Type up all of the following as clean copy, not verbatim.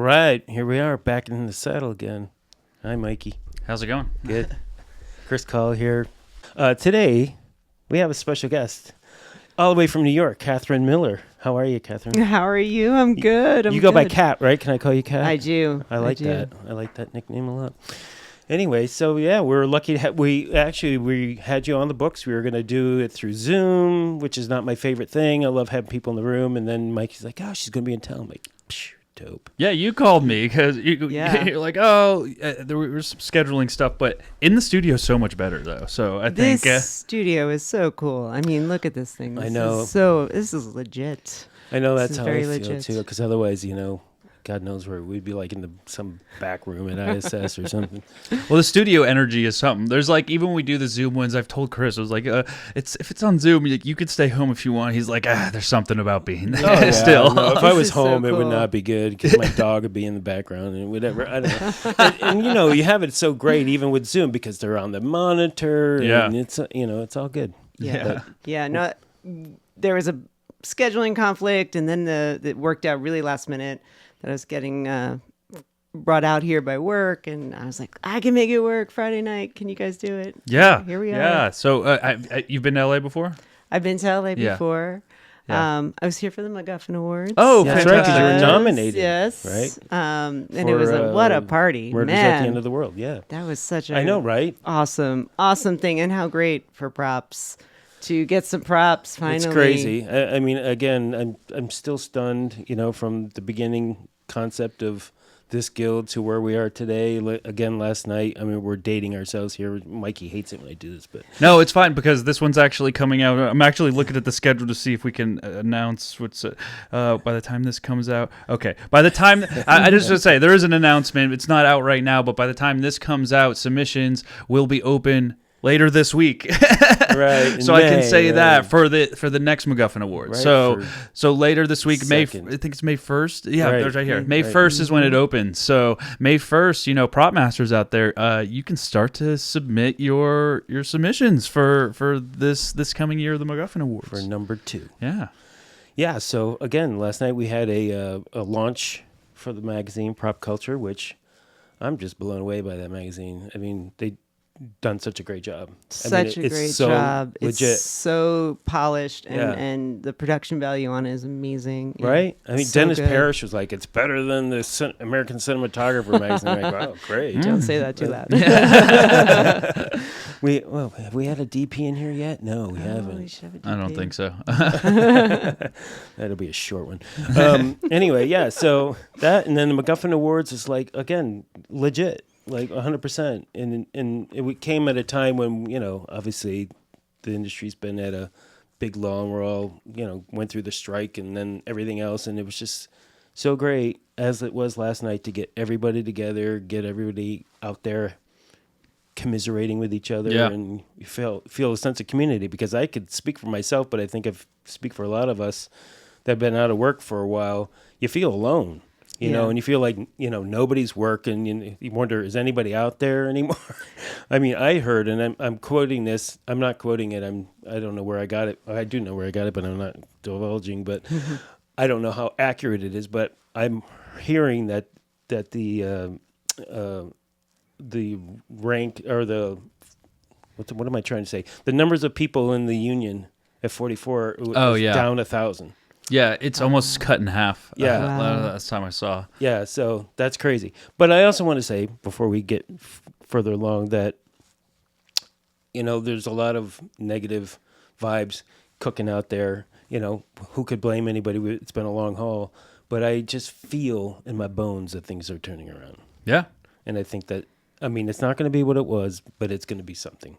right, here we are back in the saddle again. Hi, Mikey. How's it going? Good. Chris Call here. Today, we have a special guest all the way from New York, Catherine Miller. How are you, Catherine? How are you? I'm good. You go by Cat, right? Can I call you Cat? I do. I like that. I like that nickname a lot. Anyway, so yeah, we're lucky to we had you on the books. We were going to do it through Zoom, which is not my favorite thing. I love having people in the room. And then Mikey's like, oh, she's going to be in town. I'm like, psh, dope. Yeah, you called me because you're like, there was some scheduling stuff, but in the studio is so much better though. So I think this studio is so cool. I mean, look at this thing. I know. This is legit. I know that's This is how very I feel legit. too. Because otherwise, God knows where we'd be, like in some back room at ISS or something. well, the studio energy is something. There's like, even when we do the Zoom ones, I've told Chris, I was like, if it's on Zoom, you could stay home if you want. He's like, there's something about being there Yeah, still. no, if I was This is so home, it would cool. not be good because my dog would be in the background and whatever. I don't know. and you have it so great even with Zoom because they're on the monitor. Yeah. And it's it's all good. Yeah. Yeah. No, there was a scheduling conflict, and then it worked out really last minute that I was getting brought out here by work, and I was like, I can make it work Friday night. Can you guys do it? Yeah. Here we are. Yeah. So you've been to LA before? I've been to LA Yeah. before. Yeah. I was here for the MacGuffin Awards. Oh, That's right, because you were fantastic. nominated. Yes. Right? And it For, was what a party. Murders Man, at the End of the World. Yeah. that was such a I know, right? awesome thing. And how great for props to get some props finally. It's crazy. I mean, again, I'm still stunned, from the beginning concept of this guild to where we are today. Again, last night, I mean, we're dating ourselves here. Mikey hates it when I do this, but No, it's fine because this one's actually coming out. I'm actually looking at the schedule to see if we can announce what's by the time this comes out. Okay, by the time I just want to say there is an announcement. It's not out right now, but by the time this comes out, submissions will be open later this week. right. So I can say right. that for the next MacGuffin Awards. Right, So later this week, I second. think it's May 1st. Yeah, Right. there's right here. May Right. 1st is when it opens. So May 1st, prop masters out there, you can start to submit your submissions for this coming year of the MacGuffin Awards. For number 2. Yeah. Yeah, so again, last night we had a launch for the magazine Prop Culture, which I'm just blown away by that magazine. I mean, they done such a great job. Such a great so job. legit. It's so polished, and, Yeah. and the production value on it is amazing. Yeah. Right? I mean, So Dennis good. Parrish was like, it's better than the American Cinematographer magazine. I'm like, wow, great. Don't say that too loud. Have we had a DP in here yet? No, we Oh, haven't. we should have a I don't DP. think so. That'll be a short one. Anyway, yeah, so that, and then the MacGuffin Awards is like, again, legit, like 100%. And it came at a time when, obviously the industry's been at a big lull and we're all, went through the strike and then everything else. And it was just so great, as it was last night, to get everybody together, get everybody out there commiserating with each other, Yeah. and you feel a sense of community. Because I could speak for myself, but I think I speak for a lot of us that have been out of work for a while. You feel alone, Yeah. and you feel like nobody's working. You wonder, is anybody out there anymore? I mean, I heard, and I'm quoting this. I'm not quoting it. I don't know where I got it. I do know where I got it, but I'm not divulging. But I don't know how accurate it is. But I'm hearing that the rank, or what am I trying to say? The numbers of people in the union at 44 was yeah. down 1,000. Yeah, it's almost cut in half. Yeah. Wow. Last time I saw. Yeah, so that's crazy. But I also want to say, before we get further along, that there's a lot of negative vibes cooking out there. Who could blame anybody? It's been a long haul. But I just feel in my bones that things are turning around. Yeah. And I think that, it's not going to be what it was, but it's going to be something.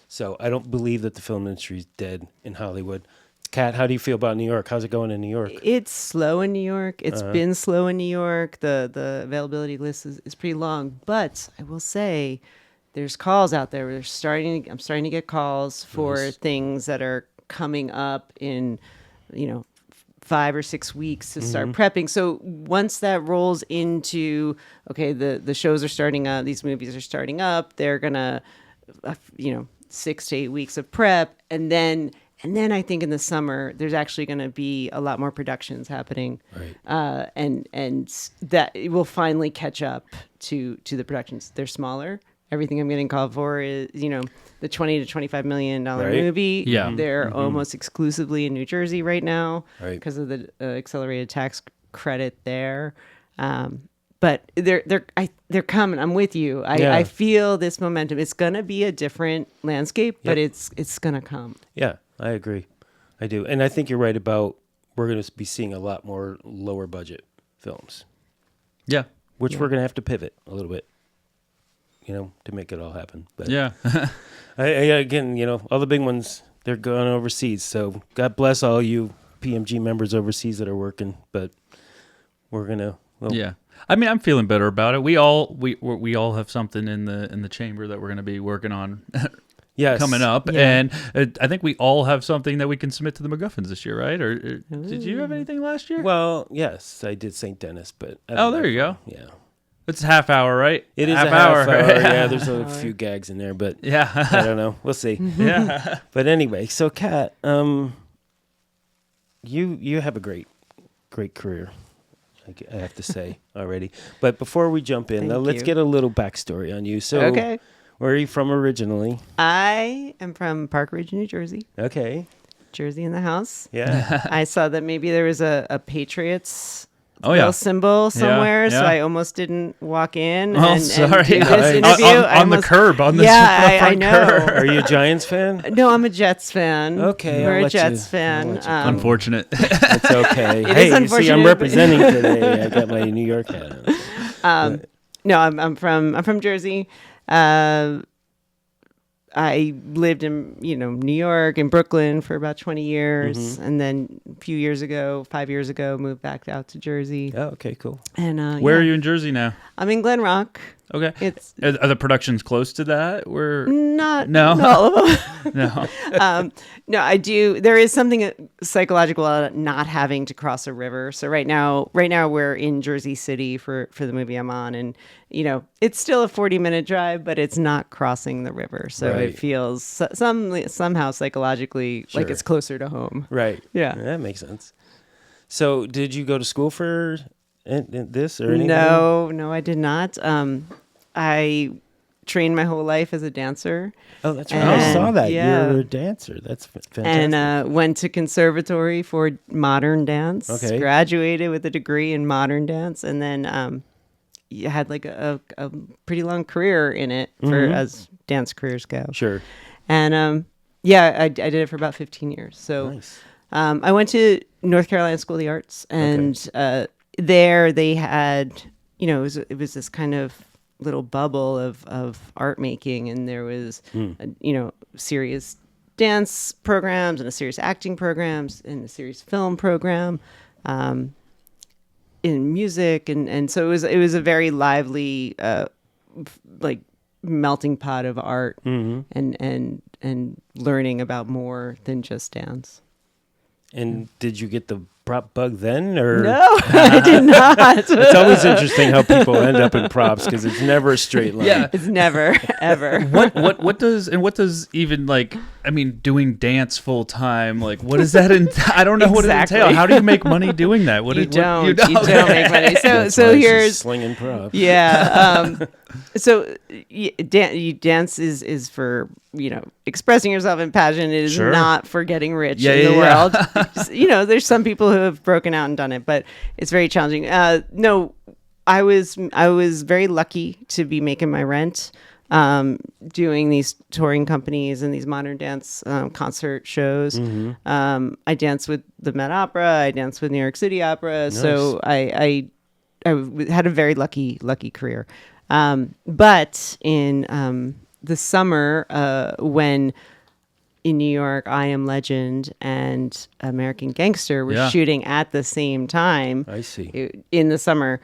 So I don't believe that the film industry is dead in Hollywood. Kat, how do you feel about New York? How's it going in New York? It's slow in New York. It's been slow in New York. The availability list is pretty long. But I will say there's calls out there. I'm starting to get calls for things that are coming up in, 5 or 6 weeks to start prepping. So once that rolls into, okay, the shows are starting up, these movies are starting up, they're gonna, 6 to 8 weeks of prep, and then And then I think in the summer, there's actually going to be a lot more productions happening. Right. And that it will finally catch up to the productions. They're smaller. Everything I'm getting called for is, the $20 to $25 million Right. movie. Yeah. They're almost exclusively in New Jersey right now Right. because of the accelerated tax credit there. But they're coming. I'm with you. I feel this momentum. It's gonna be a different landscape, but it's gonna come. Yeah, I agree. I do. And I think you're right about we're going to be seeing a lot more lower budget films, Yeah. which we're going to have to pivot a little bit, to make it all happen. But Yeah. again, all the big ones, they're going overseas. So God bless all you PMG members overseas that are working, but we're going to... Yeah. I mean, I'm feeling better about it. We all have something in the chamber that we're going to be working on Yes. coming up, Yeah. and I think we all have something that we can submit to the MacGuffins this year, right? Or did you have anything last year? Well, yes, I did St. Dennis, but... There you go. Yeah. It's a half hour, right? It is a half hour. Yeah, there's a few gags in there, but Yeah. I don't know. We'll see. Yeah. But anyway, so Kat, you have a great career, I have to say already. But before we jump in, Thank let's you. get a little backstory on you. So, Okay. where are you from originally? I am from Park Ridge, New Jersey. Okay. Jersey in the house. Yeah. I saw that maybe there was a Patriots Oh, yeah. little symbol somewhere, so yeah. I almost didn't walk in. Oh, and sorry. do this Nice. interview. On I the almost- curb, on the Yeah, front I know. curb. Are you a Giants fan? No, I'm a Jets fan. Okay, I'll we're a let you- Jets I'll fan. let you Unfortunate. It's okay. It is Hey, you see, I'm unfortunate, but- representing today. I got my New York hat on. No, I'm from Jersey. I lived in New York and Brooklyn for about 20 years, and then a few years ago, 5 years ago, moved back out to Jersey. Oh, okay, cool. And Where are you in Jersey now? I'm in Glen Rock. Okay. It's Are the productions close to that? not No. all of them. No. No, I do. There is something psychological about not having to cross a river. So right now we're in Jersey City for the movie I'm on, and it's still a 40-minute drive, but it's not crossing the river. So Right. it feels somehow psychologically like Sure. it's closer to home. Right. Yeah. That makes sense. So, did you go to school for this or anything? No, I did not. I trained my whole life as a dancer. Oh, that's right. I saw that. Yeah. You're a dancer. That's fantastic. And went to conservatory for modern dance. Okay. Graduated with a degree in modern dance, and then had like a pretty long career in it for as dance careers go. Sure. And I did it for about 15 years. So Nice. I went to North Carolina School of the Arts, and there they had, it was this kind of little bubble of art making, and there was, serious dance programs and a serious acting programs and a serious film program, in music, and so it was a very lively, like melting pot of art, and learning about more than just dance. And did you get the prop bug then, or No, I did not. It's always interesting how people end up in props because it's never a straight line. Yeah. It's never, ever. What does even doing dance full time, like what does that I don't know what it Exactly. entail. How do you make money doing that? You don't make money. That's So why she's here's slinging props. yeah. So dance is for expressing yourself in passion. It is Sure. not for getting rich Yeah, in the yeah. world. There's some people who have broken out and done it, but it's very challenging. No, I was very lucky to be making my rent, doing these touring companies and these modern dance concert shows. I danced with the Met Opera. I danced with New York City Opera. So I had a very lucky career. But in the summer, when in New York, I Am Legend and American Gangster were Yeah. shooting at the same time. I see. In the summer,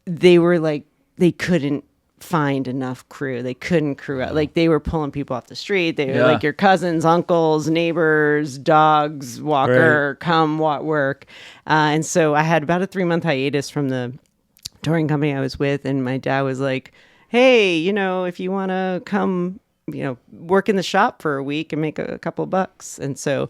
they were like, they couldn't find enough crew. They couldn't crew out. Like, they were pulling people off the street. They were Yeah. like your cousins, uncles, neighbors, dogs, walker, come work. And so I had about a 3-month hiatus from the touring company I was with. And my dad was like, hey, if you want to come work in the shop for a week and make a couple bucks. And so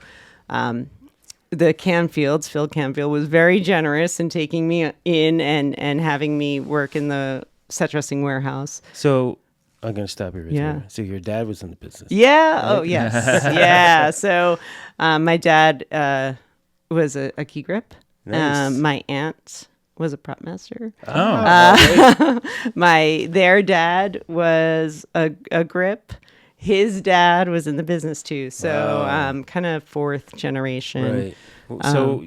Phil Canfield was very generous in taking me in and having me work in the set dressing warehouse. So I'm going to stop you right Yeah. there. So your dad was in the business. Yeah. Right? Oh, yes. Yeah. So my dad was a key grip. Nice. My aunt was a prop master. Oh. Their dad was a grip. His dad was in the business too. So Wow. kind of fourth generation. Right. So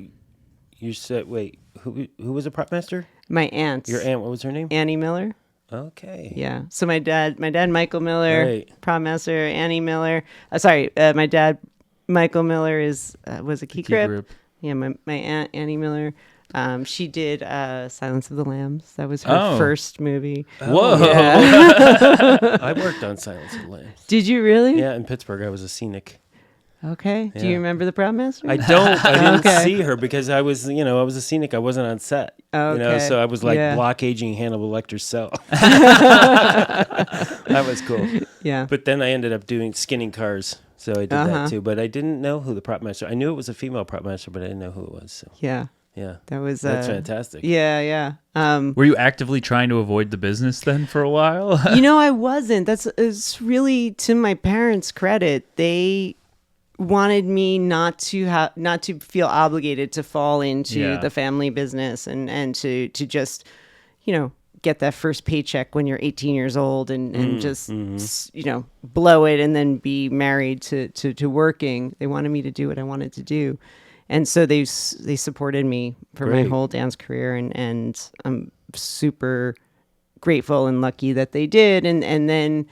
you said, wait, who was a prop master? My aunt. Your aunt, what was her name? Annie Miller. Okay. Yeah. So my dad, Michael Miller, Right. prop master. Annie Miller. My dad, Michael Miller was a key grip. Yeah. My aunt Annie Miller. She did Silence of the Lambs. That was her first movie. Whoa. Yeah. I worked on Silence of the Lambs. Did you really? Yeah, in Pittsburgh, I was a scenic. Okay. Do Yeah. you remember the prop master? I don't. I didn't Okay. see her because I was a scenic. I wasn't on set. Okay. So I was like Yeah. blockaging Hannibal Lecter's cell. That was cool. Yeah. But then I ended up doing skinning cars. So I did that too. But I didn't know who the prop master. I knew it was a female prop master, but I didn't know who it was. So Yeah. yeah. That was That's fantastic. Yeah, yeah. Were you actively trying to avoid the business then for a while? I wasn't. It's really to my parents' credit. They wanted me not to feel obligated to fall into the family business and to just, get that first paycheck when you're 18 years old and just, blow it and then be married to working. They wanted me to do what I wanted to do. And so they supported me for my Great. whole dance career, and I'm super grateful and lucky that they did. And then,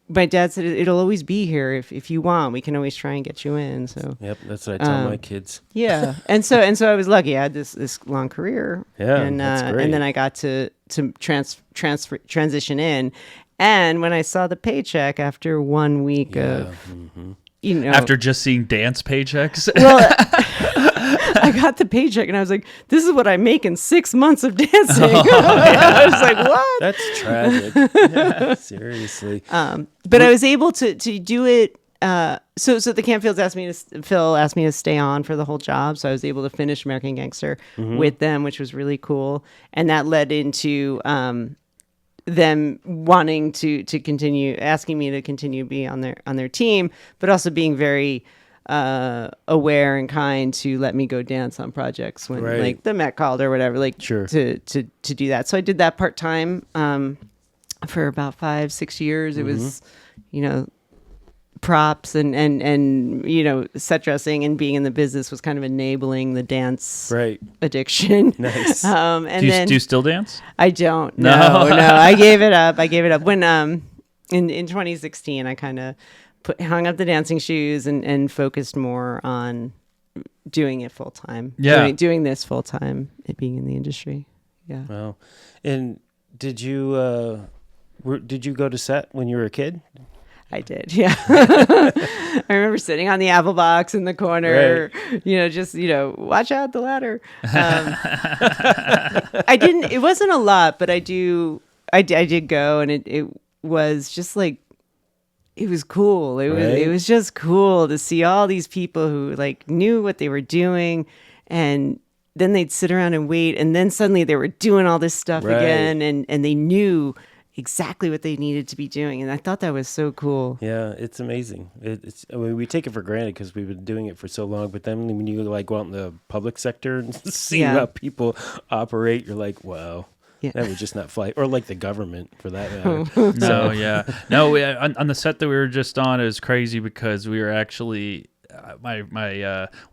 my dad said it'll always be here if you want. We can always try and get you in. So Yep, that's what I tell my kids. yeah, and so I was lucky. I had this long career. Yeah, and that's great. and then I got to transition in, and when I saw the paycheck after 1 week of After just seeing dance paychecks? well, I got the paycheck and I was like, this is what I make in 6 months of dancing. I was like, what? That's tragic. Yeah, seriously. But I was able to do it. So the Campfields Phil asked me to stay on for the whole job. So I was able to finish American Gangster with them, which was really cool. And that led into them wanting to continue, asking me to continue being on their team, but also being very aware and kind to let me go dance on projects when like the Met called or whatever, Sure. to do that. So I did that part time for about 5-6 years. It was, props and set dressing, and being in the business was kind of enabling the dance addiction. Nice. And do you still dance? I don't. No. No. I gave it up. When in 2016 I kind of hung up the dancing shoes and focused more on doing it full time. Yeah. Doing this full time, it being in the industry. Yeah. Wow. And did you go to set when you were a kid? I did, yeah. I remember sitting on the apple box in the corner, just watch out the ladder. I didn't. It wasn't a lot, but I did go, and it was just like, it was cool. It was just cool to see all these people who knew what they were doing, and then they'd sit around and wait, and then suddenly they were doing all this stuff again, and they knew exactly what they needed to be doing, and I thought that was so cool. Yeah, it's amazing. We take it for granted because we've been doing it for so long, but then when you go out in the public sector and see how people operate, you're like, wow. Yeah. That would just not fly, or like the government for that matter. No, yeah. No, on the set that we were just on, it was crazy because we were actually, one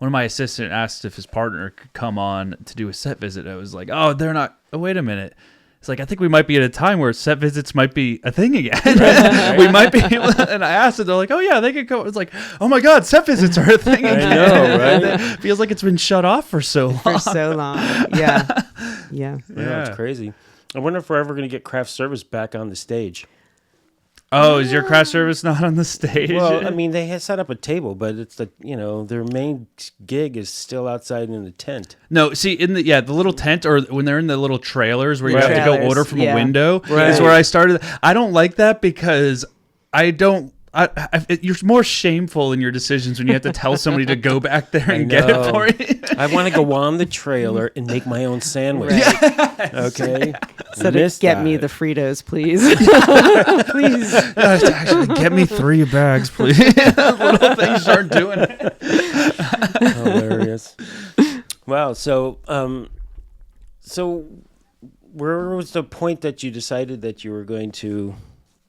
of my assistants asked if his partner could come on to do a set visit. I was like, oh, they're not, oh, wait a minute. It's like, I think we might be at a time where set visits might be a thing again. We might be able to, and I asked them, they're like, oh yeah, they could go. It's like, oh my God, set visits are a thing again. I know, right? It feels like it's been shut off for so long. For so long. Yeah. Yeah. Yeah, it's crazy. I wonder if we're ever going to get craft service back on the stage. Oh, is your craft service not on the stage? Well, I mean, they had set up a table, but it's their main gig is still outside in the tent. No, see, in the little tent, or when they're in the little trailers where you have to go order from a window, is where I started. I don't like that because I don't. You're more shameful in your decisions when you have to tell somebody to go back there and get it for you. I want to go on the trailer and make my own sandwich. Right. Okay. So get me the Fritos, please. Please. Actually, get me 3 bags, please. Little things aren't doing it. Hilarious. Wow. So where was the point that you decided that you were going to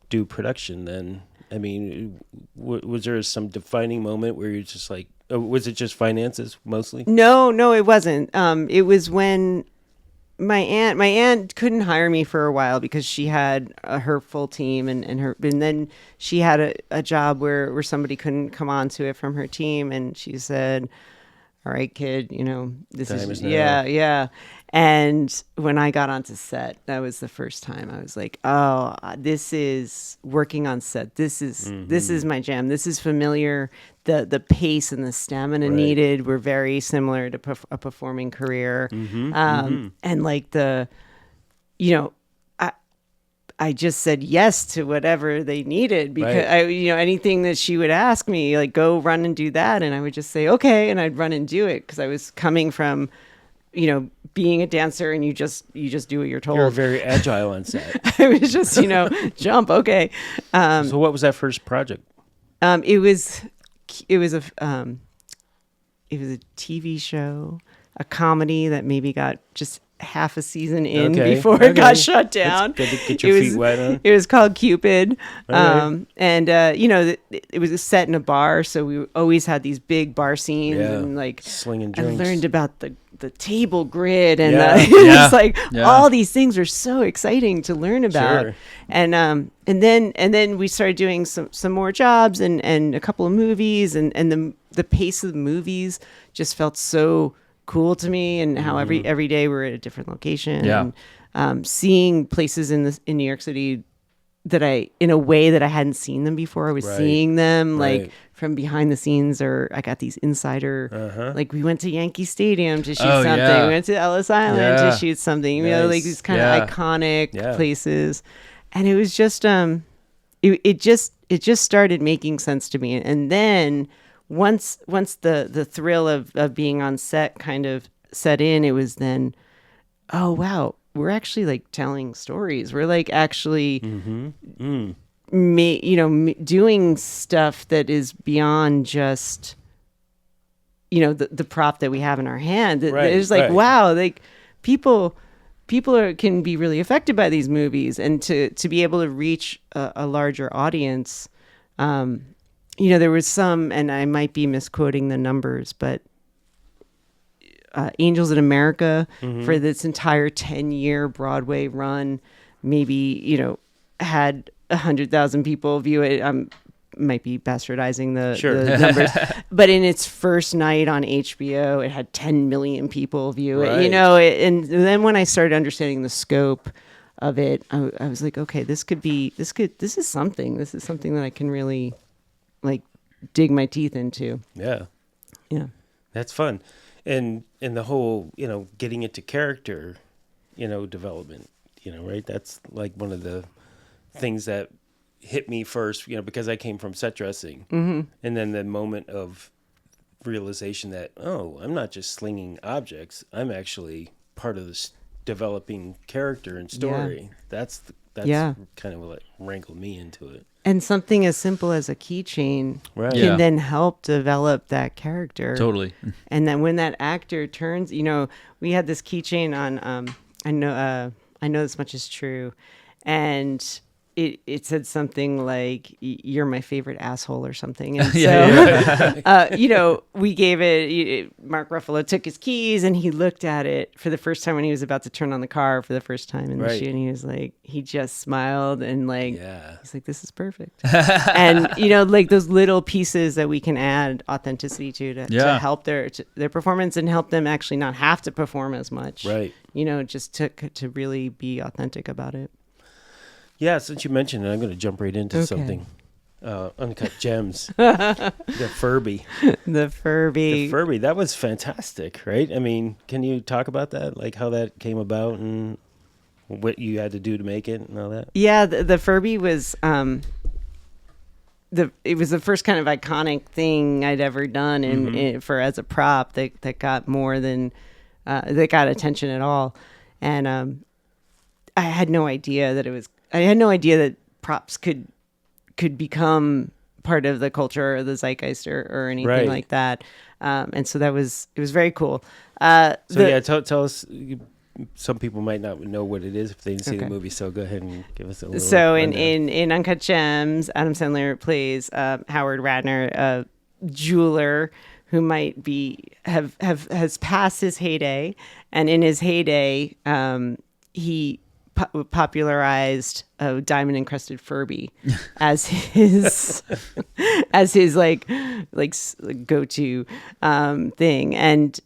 do production then? I mean, was there some defining moment where you're just like, was it just finances mostly? No, it wasn't. It was when my aunt couldn't hire me for a while because she had her full team and then she had a job where somebody couldn't come on to it from her team, and she said, all right, kid, this is yeah. And when I got onto set, that was the first time I was like, oh, this is working on set. This is my jam. This is familiar. The pace and the stamina needed were very similar to a performing career. And like I just said yes to whatever they needed because anything that she would ask me, like, go run and do that. And I would just say, okay. And I'd run and do it because I was coming from, being a dancer and you just do what you're told. You're very agile on set. I was just, jump. Okay. So what was that first project? It was a TV show, a comedy that maybe got just half a season in before it got shut down. Good to get your feet wet on. It was called Cupid. And it was set in a bar, so we always had these big bar scenes and like slinging drinks. I learned about the table grid and it's like all these things are so exciting to learn about. Sure. And then we started doing some more jobs and a couple of movies and the pace of the movies just felt so cool to me, and how every day we're at a different location and seeing places in New York City that in a way that I hadn't seen them before. I was seeing them like from behind the scenes, or I got these insider like we went to Yankee Stadium to shoot something. We went to Ellis Island to shoot something. Like these kind of iconic places, and it was just it just started making sense to me. And then once the thrill of being on set kind of set in, it was then, oh wow, we're actually like telling stories. We're like actually doing stuff that is beyond just the prop that we have in our hand. It's like wow, like people can be really affected by these movies, and to be able to reach a larger audience. There was some, and I might be misquoting the numbers, but Angels in America for this entire 10-year Broadway run, maybe, had 100,000 people view it. Might be bastardizing the numbers, but in its first night on HBO, it had 10 million people view it, and then when I started understanding the scope of it, I was like, okay, this is something that I can really like dig my teeth into. Yeah That's fun. And the whole getting into character development, right, that's like one of the things that hit me first, because I came from set dressing, and then the moment of realization that, oh, I'm not just slinging objects, I'm actually part of this developing character and story. That's kind of what wrangled me into it. And something as simple as a keychain can then help develop that character. Totally. And then when that actor turns, we had this keychain on, I know this much is true. And it said something like, you're my favorite asshole or something. And so, we gave it, Mark Ruffalo took his keys and he looked at it for the first time when he was about to turn on the car for the first time in the shoot. And he was like, he just smiled and he's like, this is perfect. And, like those little pieces that we can add authenticity to help their performance and help them actually not have to perform as much. Right. Just to really be authentic about it. Yeah, since you mentioned it, I'm going to jump right into Okay. something. Uncut Gems. The Furby. The Furby. The Furby. That was fantastic, right? I mean, can you talk about that? Like how that came about and what you had to do to make it and all that? Yeah, the Furby was it was the first kind of iconic thing I'd ever done for as a prop that got more than that got attention at all. And I had no idea that props could become part of the culture or the zeitgeist or anything Right. like that. And so it was very cool. Tell us. Some people might not know what it is if they didn't see the Okay. movie. So go ahead and give us a little. So rundown. in Uncut Gems, Adam Sandler plays Howard Ratner, a jeweler who might has passed his heyday, and in his heyday, he popularized a diamond encrusted Furby as his like go to thing, and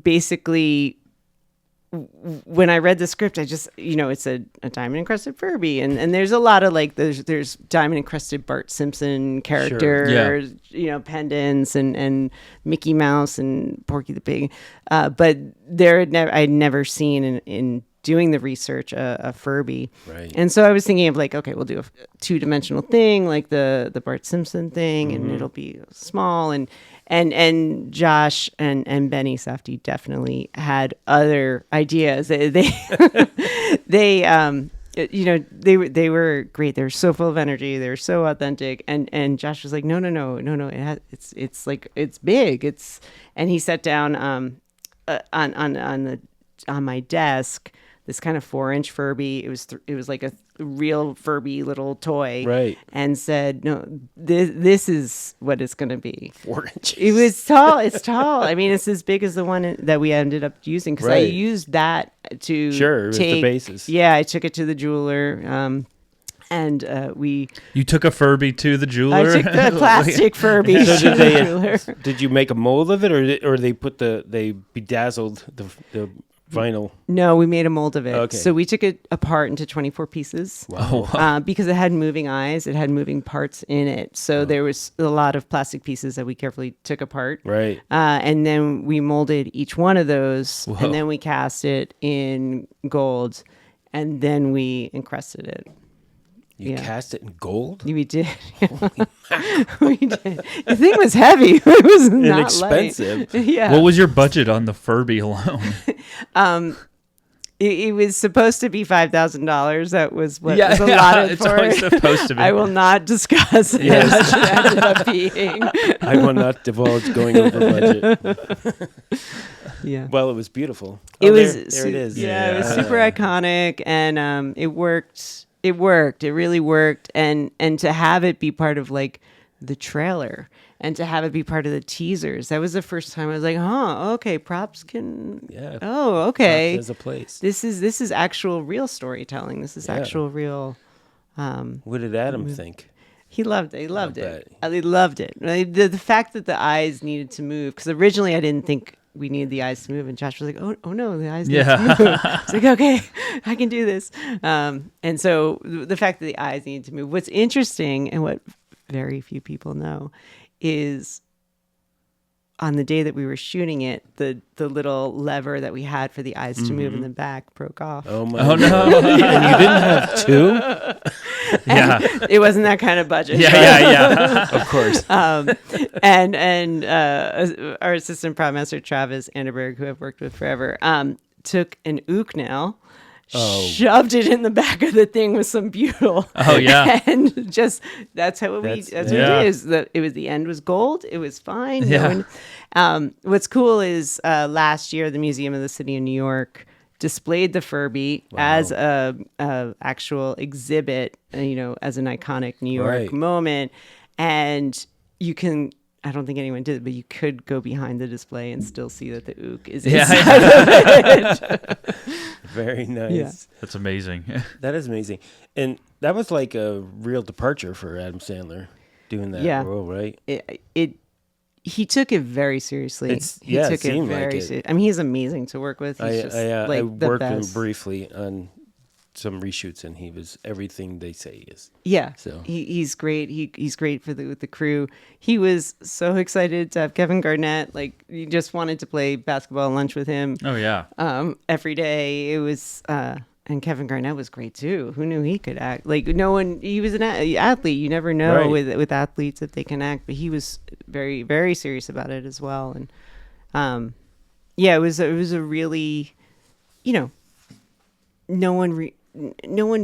basically. When I read the script, I just, it's a diamond encrusted Furby, and there's a lot of like there's diamond encrusted Bart Simpson characters, pendants and Mickey Mouse and Porky the Pig, but I'd never seen in doing the research a Furby, Right. And so I was thinking of like, okay, we'll do a 2-dimensional thing like the Bart Simpson thing, and it'll be small and Josh and Benny Safdie definitely had other ideas. They were great. They were so full of energy. They were so authentic. And Josh was like, no. It's like, it's big. And he sat down on my desk this kind of 4-inch Furby. It was like a real Furby little toy, Right. And said, no, this is what it's going to be. 4 inches. It was tall. It's tall. I mean, it's as big as the one that we ended up using, because I Right. used that to As the basis. Yeah, I took it to the jeweler, and You took a Furby to the jeweler? I took the plastic Furby So to the jeweler. did you make a mold of it, or they they bedazzled the vinyl? No, we made a mold of it. Okay. So we took it apart into 24 pieces. Wow. Because it had moving eyes, it had moving parts in it. So there was a lot of plastic pieces that we carefully took apart. Right. And then we molded each one of those, Whoa. and then we cast it in gold, and then we encrusted it. You cast it in gold? We did. We did. The thing was heavy. It was not expensive. light. Yeah. What was your budget on the Furby alone? It was supposed to be $5,000. That was what was allotted it's for always it. supposed to be. I will not discuss it. Yes. How much it ended up being. I will not divulge going over budget. Yeah. Well, it was beautiful. It was there it is. Yeah, it was super iconic, and it worked. It worked. It really worked, and to have it be part of like the trailer, and to have it be part of the teasers. That was the first time I was like, okay, props can. Yeah. Oh, okay. There's a place. This is actual real storytelling. This is actual real. What did Adam think? He loved it. He loved bet. it. He loved it. The fact that the eyes needed to move, because originally I didn't think we needed the eyes to move, and Josh was like, oh no, the eyes need to move. It's like, okay, I can do this. And so the fact that the eyes needed to move. What's interesting, and what very few people know, is on the day that we were shooting it, the little lever that we had for the eyes to move in the back broke off. Oh my! Oh, God. no. And you didn't have two? Yeah. It wasn't that kind of budget. Yeah. Of course. And our assistant prop master Travis Anderberg, who I've worked with forever, took an ook nail, shoved it in the back of the thing with some butyl. Oh, yeah. And just that's how we That's- what yeah. it is. It was the end was gold. It was fine. Yeah. What's cool is last year the Museum of the City of New York displayed the Furby as a actual exhibit, as an iconic New York Right. moment. And you can, I don't think anyone did it, but you could go behind the display and still see that the ook is inside of it. Very nice. Yeah. That's amazing. That is amazing. And that was like a real departure for Adam Sandler doing that Yeah. role, right? He took it very seriously. He it took seemed like it. seriously. I mean, he's amazing to work with. He's just I like the worked with him best. briefly on some reshoots, and he was everything they say he is. Yeah, So he's great. He's great with the crew. He was so excited to have Kevin Garnett. Like, you just wanted to play basketball and lunch with him. Oh yeah. Every day. It was, and Kevin Garnett was great too. Who knew he could act? Like, no one. He was an athlete. You never know Right. with athletes if they can act. But he was very, very serious about it as well. And yeah, it was a really, you know, no one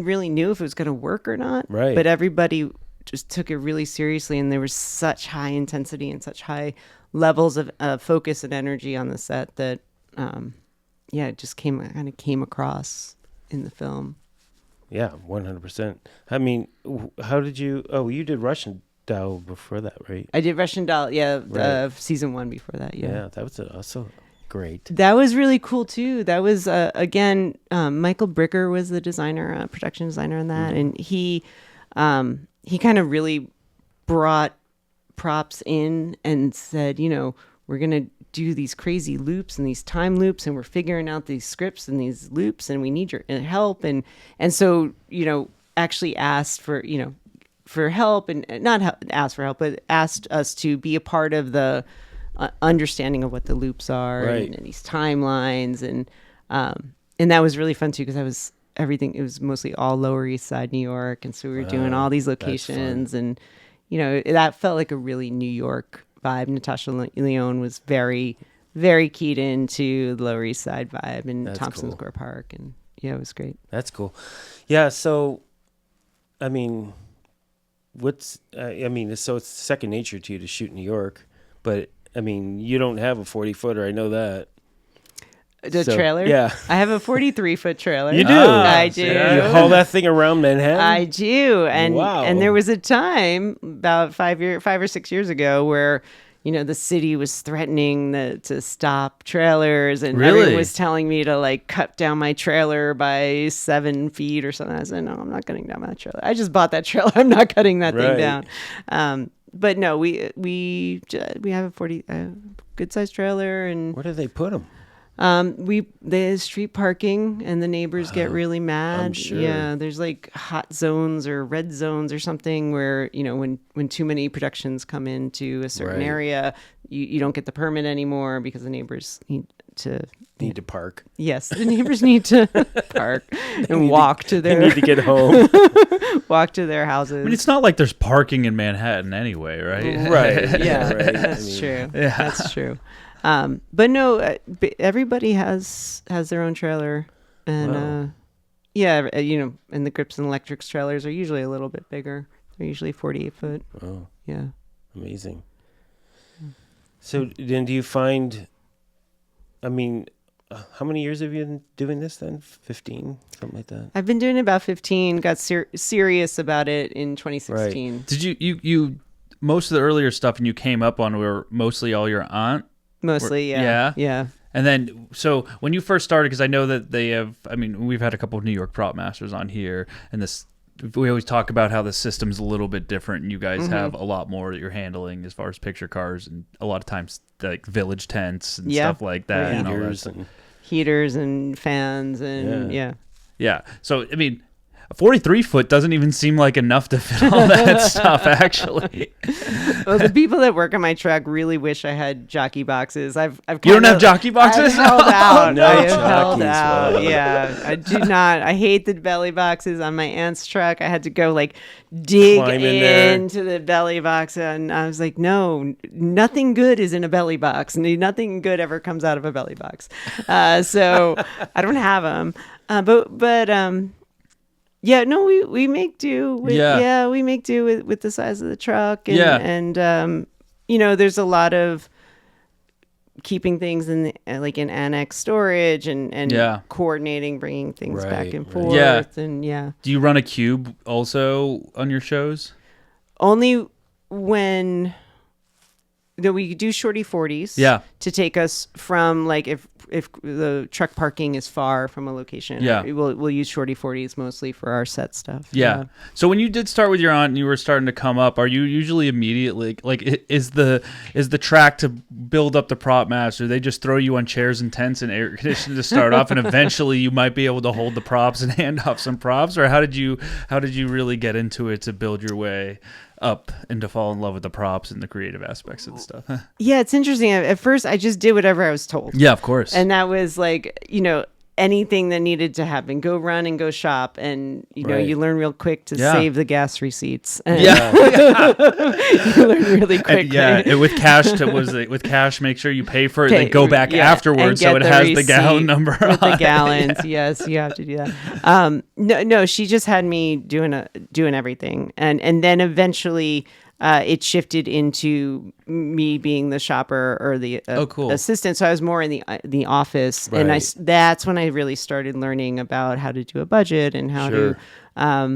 really knew if it was going to work or not. Right. But everybody just took it really seriously, and there was such high intensity and such high levels of focus and energy on the set that, it just kind of came across in the film. yeah, 100%. I mean, how did you? Oh, you did Russian Doll before that, right? I did Russian Doll, Right. season 1 before that, Yeah, that was also great. That was really cool too. That was again, Michael Bricker was the designer, production designer on that, and he kind of really brought props in and said, you know, we're gonna do these crazy loops and these time loops, and we're figuring out these scripts and these loops, and we need your help, and so, you know, actually asked for, you know, for help, and not asked for help, but asked us to be a part of the understanding of what the loops are, Right. and these timelines, and that was really fun too, because it was mostly all Lower East Side New York, and so we were doing all these locations, and you know, that felt like a really New York vibe. Natasha Lyonne was very, very keyed into the Lower East Side vibe, and That's Tompkins cool. Square Park, and yeah, it was great. That's cool. Yeah. So, I mean, so it's second nature to you to shoot in New York, but I mean, you don't have a 40-footer. I know that. The So, trailer? yeah. I have a 43-foot trailer. You do? I do. You haul that thing around Manhattan? I do. And Wow. and there was a time about 5 or 6 years ago where, you know, the city was threatening to stop trailers, and Really? everyone was telling me to like cut down my trailer by 7 feet or something. I said, no, I'm not cutting down my trailer. I just bought that trailer. I'm not cutting that thing Right. down. But no, we have a good sized trailer, and Where do they put them? the street parking, and the neighbors get really mad. I'm sure. Yeah, there's like hot zones or red zones or something where, you know, when too many productions come into a certain Right. area, you don't get the permit anymore because the neighbors need to park. Yes, the neighbors need to park and walk to They their need to get home. walk to their houses. I mean, it's not like there's parking in Manhattan anyway, right? Right. Yeah, Right. that's true. Yeah. That's true. But no, everybody has their own trailer, and Wow. you know, and the Grips and Electrics trailers are usually a little bit bigger. They're usually 48 foot. Oh, Yeah. amazing. So then do you find, I mean, how many years have you been doing this then? 15, something like that? I've been doing it about 15. Got serious about it in 2016. Did you most of the earlier stuff and you came up on were mostly all your aunt? Mostly, yeah. Yeah? Yeah. And then, so when you first started, because I know that they have, I mean, we've had a couple of New York prop masters on here, and we always talk about how the system's a little bit different, and you guys have a lot more that you're handling as far as picture cars, and a lot of times like village tents and stuff like that. Yeah. And all that Heaters stuff. and Heaters and fans and yeah. Yeah. So, I mean, a 43-foot doesn't even seem like enough to fit all that stuff, actually. Well, the people that work on my truck really wish I had jockey boxes. I've You don't have jockey boxes? I've held out. No I have held jockeys, out. wow. Yeah, I do not. I hate the belly boxes on my aunt's truck. I had to go like dig Climb in there. into the belly box, and I was like, no, nothing good is in a belly box. Nothing good ever comes out of a belly box. So I don't have them. Yeah, no, we make do with we make do with the size of the truck, and you know, there's a lot of keeping things in like in annex storage and coordinating, bringing things back and forth, and Do you run a cube also on your shows? only when we do shorty 40s. Yeah. To take us from like if the truck parking is far from a location. Yeah. We'll use shorty 40s mostly for our set stuff. Yeah. So when you did start with your aunt and you were starting to come up, are you usually immediately like is the track to build up the prop master? They just throw you on chairs and tents and air conditioning to start off, and eventually you might be able to hold the props and hand off some props, or how did you really get into it to build your way up and to fall in love with the props and the creative aspects of the stuff? Yeah, it's interesting. At first, I just did whatever I was told. Yeah, of course. And that was like, anything that needed to happen, go run and go shop. And, you learn real quick to save the gas receipts. And you learn really quick. And with cash, make sure you pay for it and then go back afterwards so it has the gallon number with on the gallons. Yes, you have to do that. No, she just had me doing everything. And then eventually it shifted into me being the shopper or the assistant. So I was more in the office, right. And that's when I really started learning about how to do a budget and how to how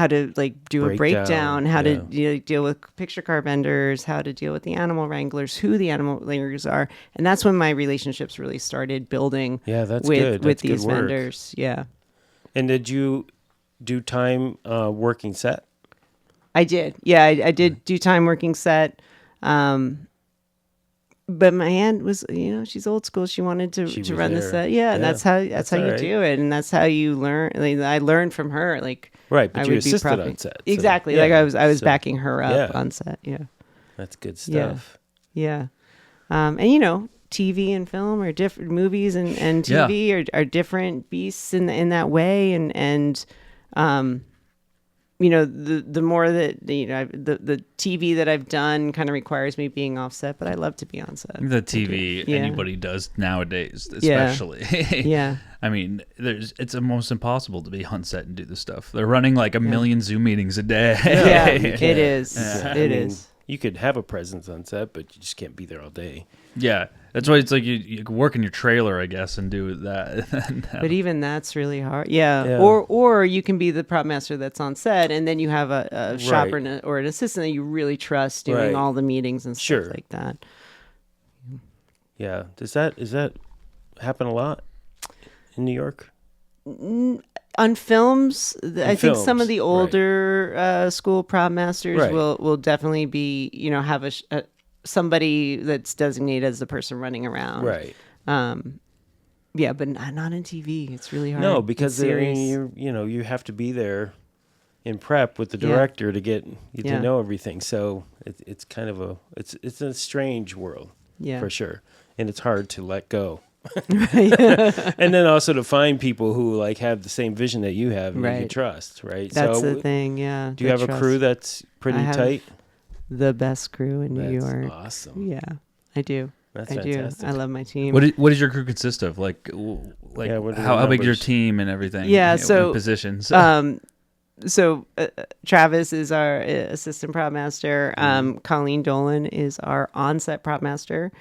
to like do a breakdown, how to deal with picture car vendors, how to deal with the animal wranglers, who the animal wranglers are, and that's when my relationships really started building. Yeah, that's with good. with that's these good work. vendors. Yeah. And did you do time working set? I did. Yeah, I did do time working set. But my aunt was, she's old school. She wanted to run the set. Yeah, and that's how you do it, and that's how you learn. Like, I learned from her. Like, right, but you assisted on set. So, exactly. yeah. Like I was backing her up on set. Yeah, that's good stuff. Yeah. And TV and film are different. Movies and TV are different beasts in that way. And the more that the TV that I've done kind of requires me being offset, but I love to be on set. The TV anybody does nowadays, especially. Yeah. I mean, it's almost impossible to be on set and do this stuff. They're running like a million Zoom meetings a day. Yeah, it is. Yeah. It is. You could have a presence on set, but you just can't be there all day. Yeah, that's why it's like you can work in your trailer, I guess, and do that. But even that's really hard. Yeah. Or you can be the prop master that's on set, and then you have a shopper or an assistant that you really trust doing all the meetings and stuff like that. Yeah. Does that happen a lot in New York? On films, I think some of the older school prop masters will definitely be, have somebody that's designated as the person running around. Right. Yeah, but not in TV. It's really hard. No, because you have to be there in prep with the director to get to know everything. So it's kind of it's a strange world, for sure, and it's hard to let go. And then also to find people who like have the same vision that you have and you can trust, right? That's the thing, yeah. Do you have a crew that's pretty tight? The best crew in New York. That's awesome. Yeah, I do. That's fantastic. I love my team. What does your crew consist of? Like how big is your team and everything? Yeah, so positions. So Travis is our assistant prop master. Colleen Dolan is our on-set prop master.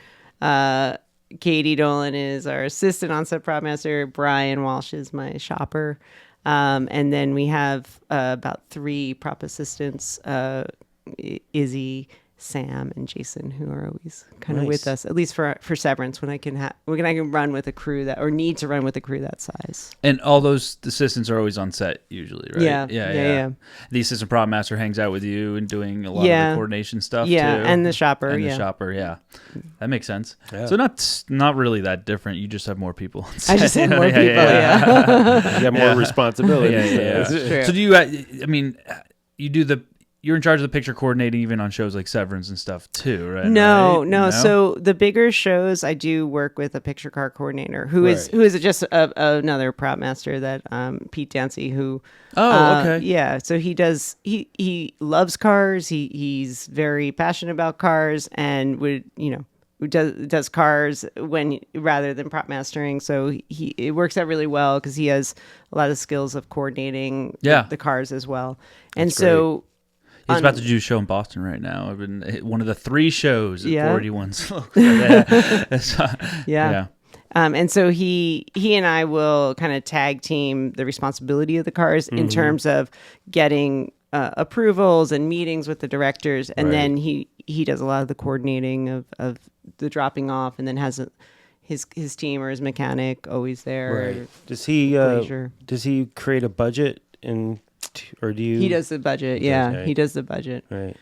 Katie Dolan is our assistant on-set prop master. Brian Walsh is my shopper. And then we have about 3 prop assistants, Izzy, Sam, and Jason, who are always kind of with us, at least for Severance, when I can run with a crew or need to run with a crew that size. And all those assistants are always on set usually, right? Yeah. The assistant prop master hangs out with you and doing a lot of the coordination stuff too. And the shopper. And the shopper, that makes sense. Yeah. So not really that different. You just have more people on set. I just have more people, You have more responsibility. Yeah. So do you, you're in charge of the picture coordinating even on shows like Severance and stuff too, right? No. So the bigger shows, I do work with a picture car coordinator who is just another prop master that Pete Dancy, who. Oh, okay. Yeah. So he loves cars. He's very passionate about cars and does cars rather than prop mastering. So it works out really well because he has a lot of skills of coordinating the cars as well. And so. He's about to do a show in Boston right now. I've been one of the 3 shows at 41. And so he and I will kind of tag team the responsibility of the cars in terms of getting approvals and meetings with the directors. And then he does a lot of the coordinating of the dropping off, and then has his team or his mechanic always there. Right. Does he create a budget or do you? He does the budget. Yeah, he does the budget. Right.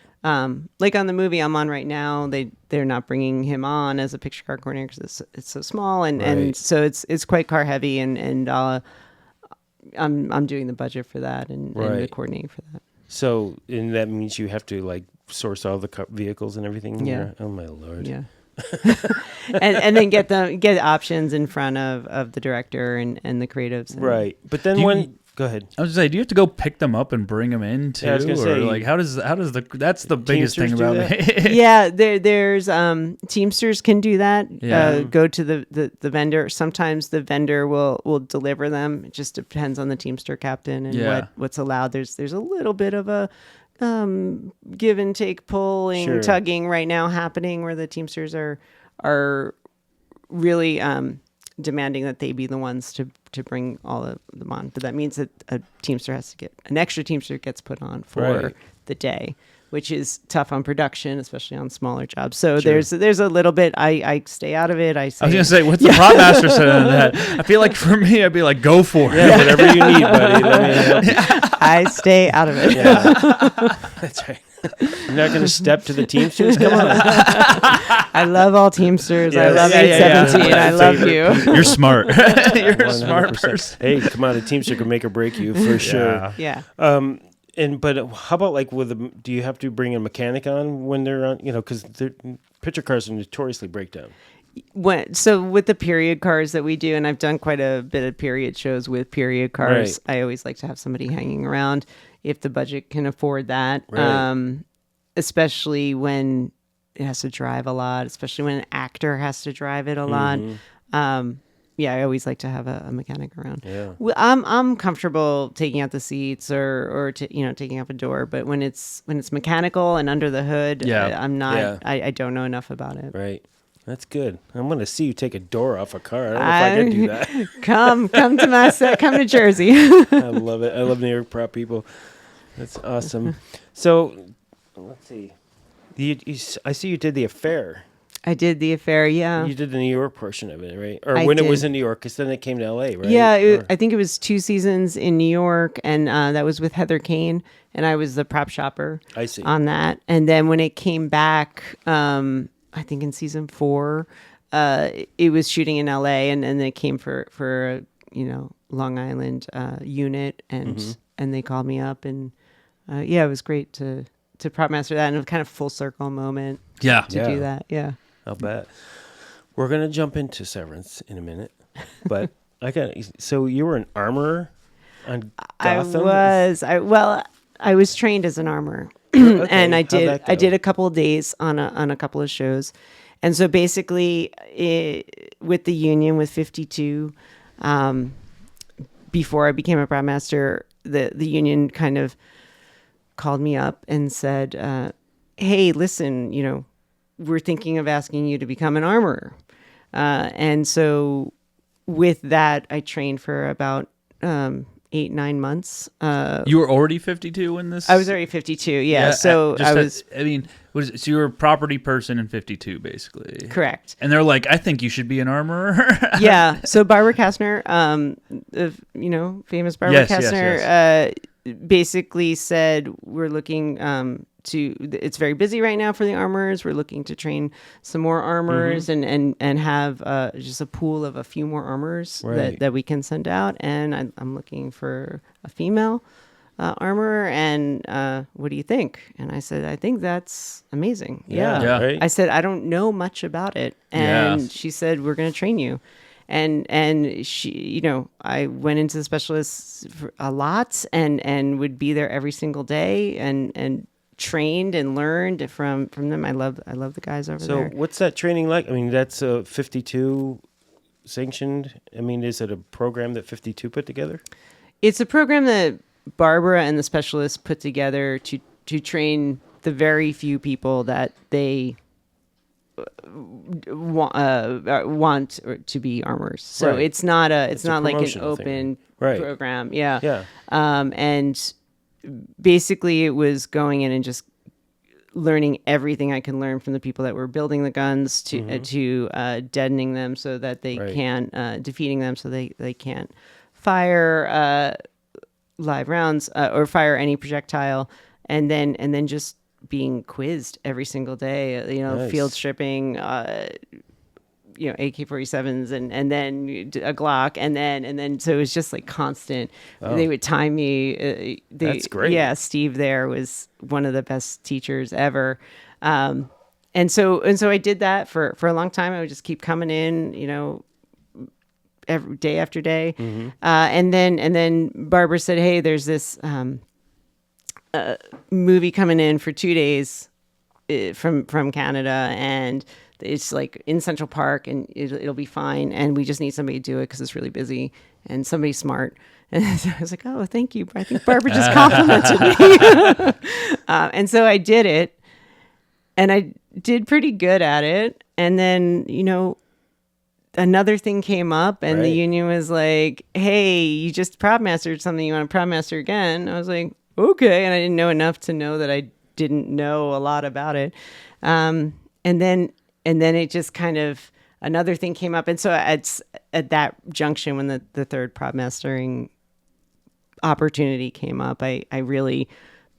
Like on the movie I'm on right now, they're not bringing him on as a picture car coordinator because it's so small, and so it's quite car heavy, and I'm doing the budget for that and the coordinating for that. So, and that means you have to like source all the vehicles and everything. Yeah. Oh my Lord. Yeah. and then get options in front of the director and the creatives. Right. But then go ahead. I was gonna say, do you have to go pick them up and bring them in too? Yeah, I was gonna say, like that's the biggest thing about me. Yeah, there's Teamsters can do that. Yeah. Go to the vendor. Sometimes the vendor will deliver them. It just depends on the Teamster captain and what's allowed. There's a little bit of a give and take, pulling, tugging right now happening where the Teamsters are really demanding that they be the ones to bring all of them on. But that means that an extra Teamster gets put on for the day, which is tough on production, especially on smaller jobs. So there's a little bit, I stay out of it. I was going to say, what's the prop master say on that? I feel like for me, I'd be like, go for it. Yeah, whatever you need, buddy. Let me help you. I stay out of it. Yeah. That's right. You're not going to step to the Teamsters? Come on. I love all Teamsters. I love 817. I love you. You're smart. You're 100%. A smart person. Hey, come on. A Teamster can make or break you for sure. Yeah. But how about like do you have to bring a mechanic on when they're on, because picture cars are notoriously break down. So with the period cars that we do, and I've done quite a bit of period shows with period cars, I always like to have somebody hanging around if the budget can afford that, especially when it has to drive a lot, especially when an actor has to drive it a lot. I always like to have a mechanic around. Yeah. I'm comfortable taking out the seats or taking up a door, but when it's mechanical and under the hood, I'm not. Yeah. I don't know enough about it. Right. That's good. I'm going to see you take a door off a car. I don't know if I can do that. Come to my set. Come to Jersey. I love it. I love New York prop people. That's awesome. So, let's see. I see you did The Affair. I did The Affair, yeah. You did the New York portion of it, right? Or when it was in New York, because then it came to L.A., right? Yeah, I think it was 2 seasons in New York, and that was with Heather Kane, and I was the prop shopper on that. And then when it came back, I think in season 4, it was shooting in L.A., and then it came for Long Island unit, and they called me up, and it was great to prop master that, and a kind of full circle moment to do that. Yeah. I'll bet. We're going to jump into Severance in a minute, but so you were an armorer on Gotham? I was trained as an armorer, and I did a couple of days on a couple of shows. And so basically with the union with 52, before I became a prop master, the union kind of called me up and said, hey, listen, we're thinking of asking you to become an armorer. And so with that, I trained for about 8-9 months. You were already 52 when this? I was already 52, yeah. So so you were a property person in 52, basically. Correct. And they're like, I think you should be an armorer. Yeah. So Barbara Kastner, famous Barbara Kastner, basically said, we're looking it's very busy right now for the armorers. We're looking to train some more armorers and have just a pool of a few more armorers that we can send out. And I'm looking for a female armorer. And what do you think? And I said, I think that's amazing. Yeah. Right? I said, I don't know much about it. And she said, we're going to train you. And she, I went into the specialists a lot and would be there every single day and trained and learned from them. I love the guys over there. So what's that training like? I mean, that's 52 sanctioned. I mean, is it a program that 52 put together? It's a program that Barbara and the specialists put together to train the very few people that they want to be armorers. So it's not like an open program. Yeah. And basically it was going in and just learning everything I can learn from the people that were building the guns to deadening them so that they can't, defeating them so they can't fire live rounds or fire any projectile, and then just being quizzed every single day, field stripping, AK-47s and then a Glock and then so it was just like constant. They would time me. That's great. Yeah, Steve there was one of the best teachers ever. And so I did that for a long time. I would just keep coming in, every day after day. And then Barbara said, "Hey, there's this movie coming in for 2 days from Canada, and it's like in Central Park, and it'll be fine. And we just need somebody to do it because it's really busy and somebody smart." And so I was like, "Oh, thank you. I think Barbara just complimented me." And so I did it, and I did pretty good at it. And then, another thing came up, and the union was like, "Hey, you just prop mastered something. You want to prop master again?" I was like, "Okay." And I didn't know enough to know that I didn't know a lot about it. And then it just kind of, another thing came up. And so at that junction, when the third prop mastering opportunity came up, I really,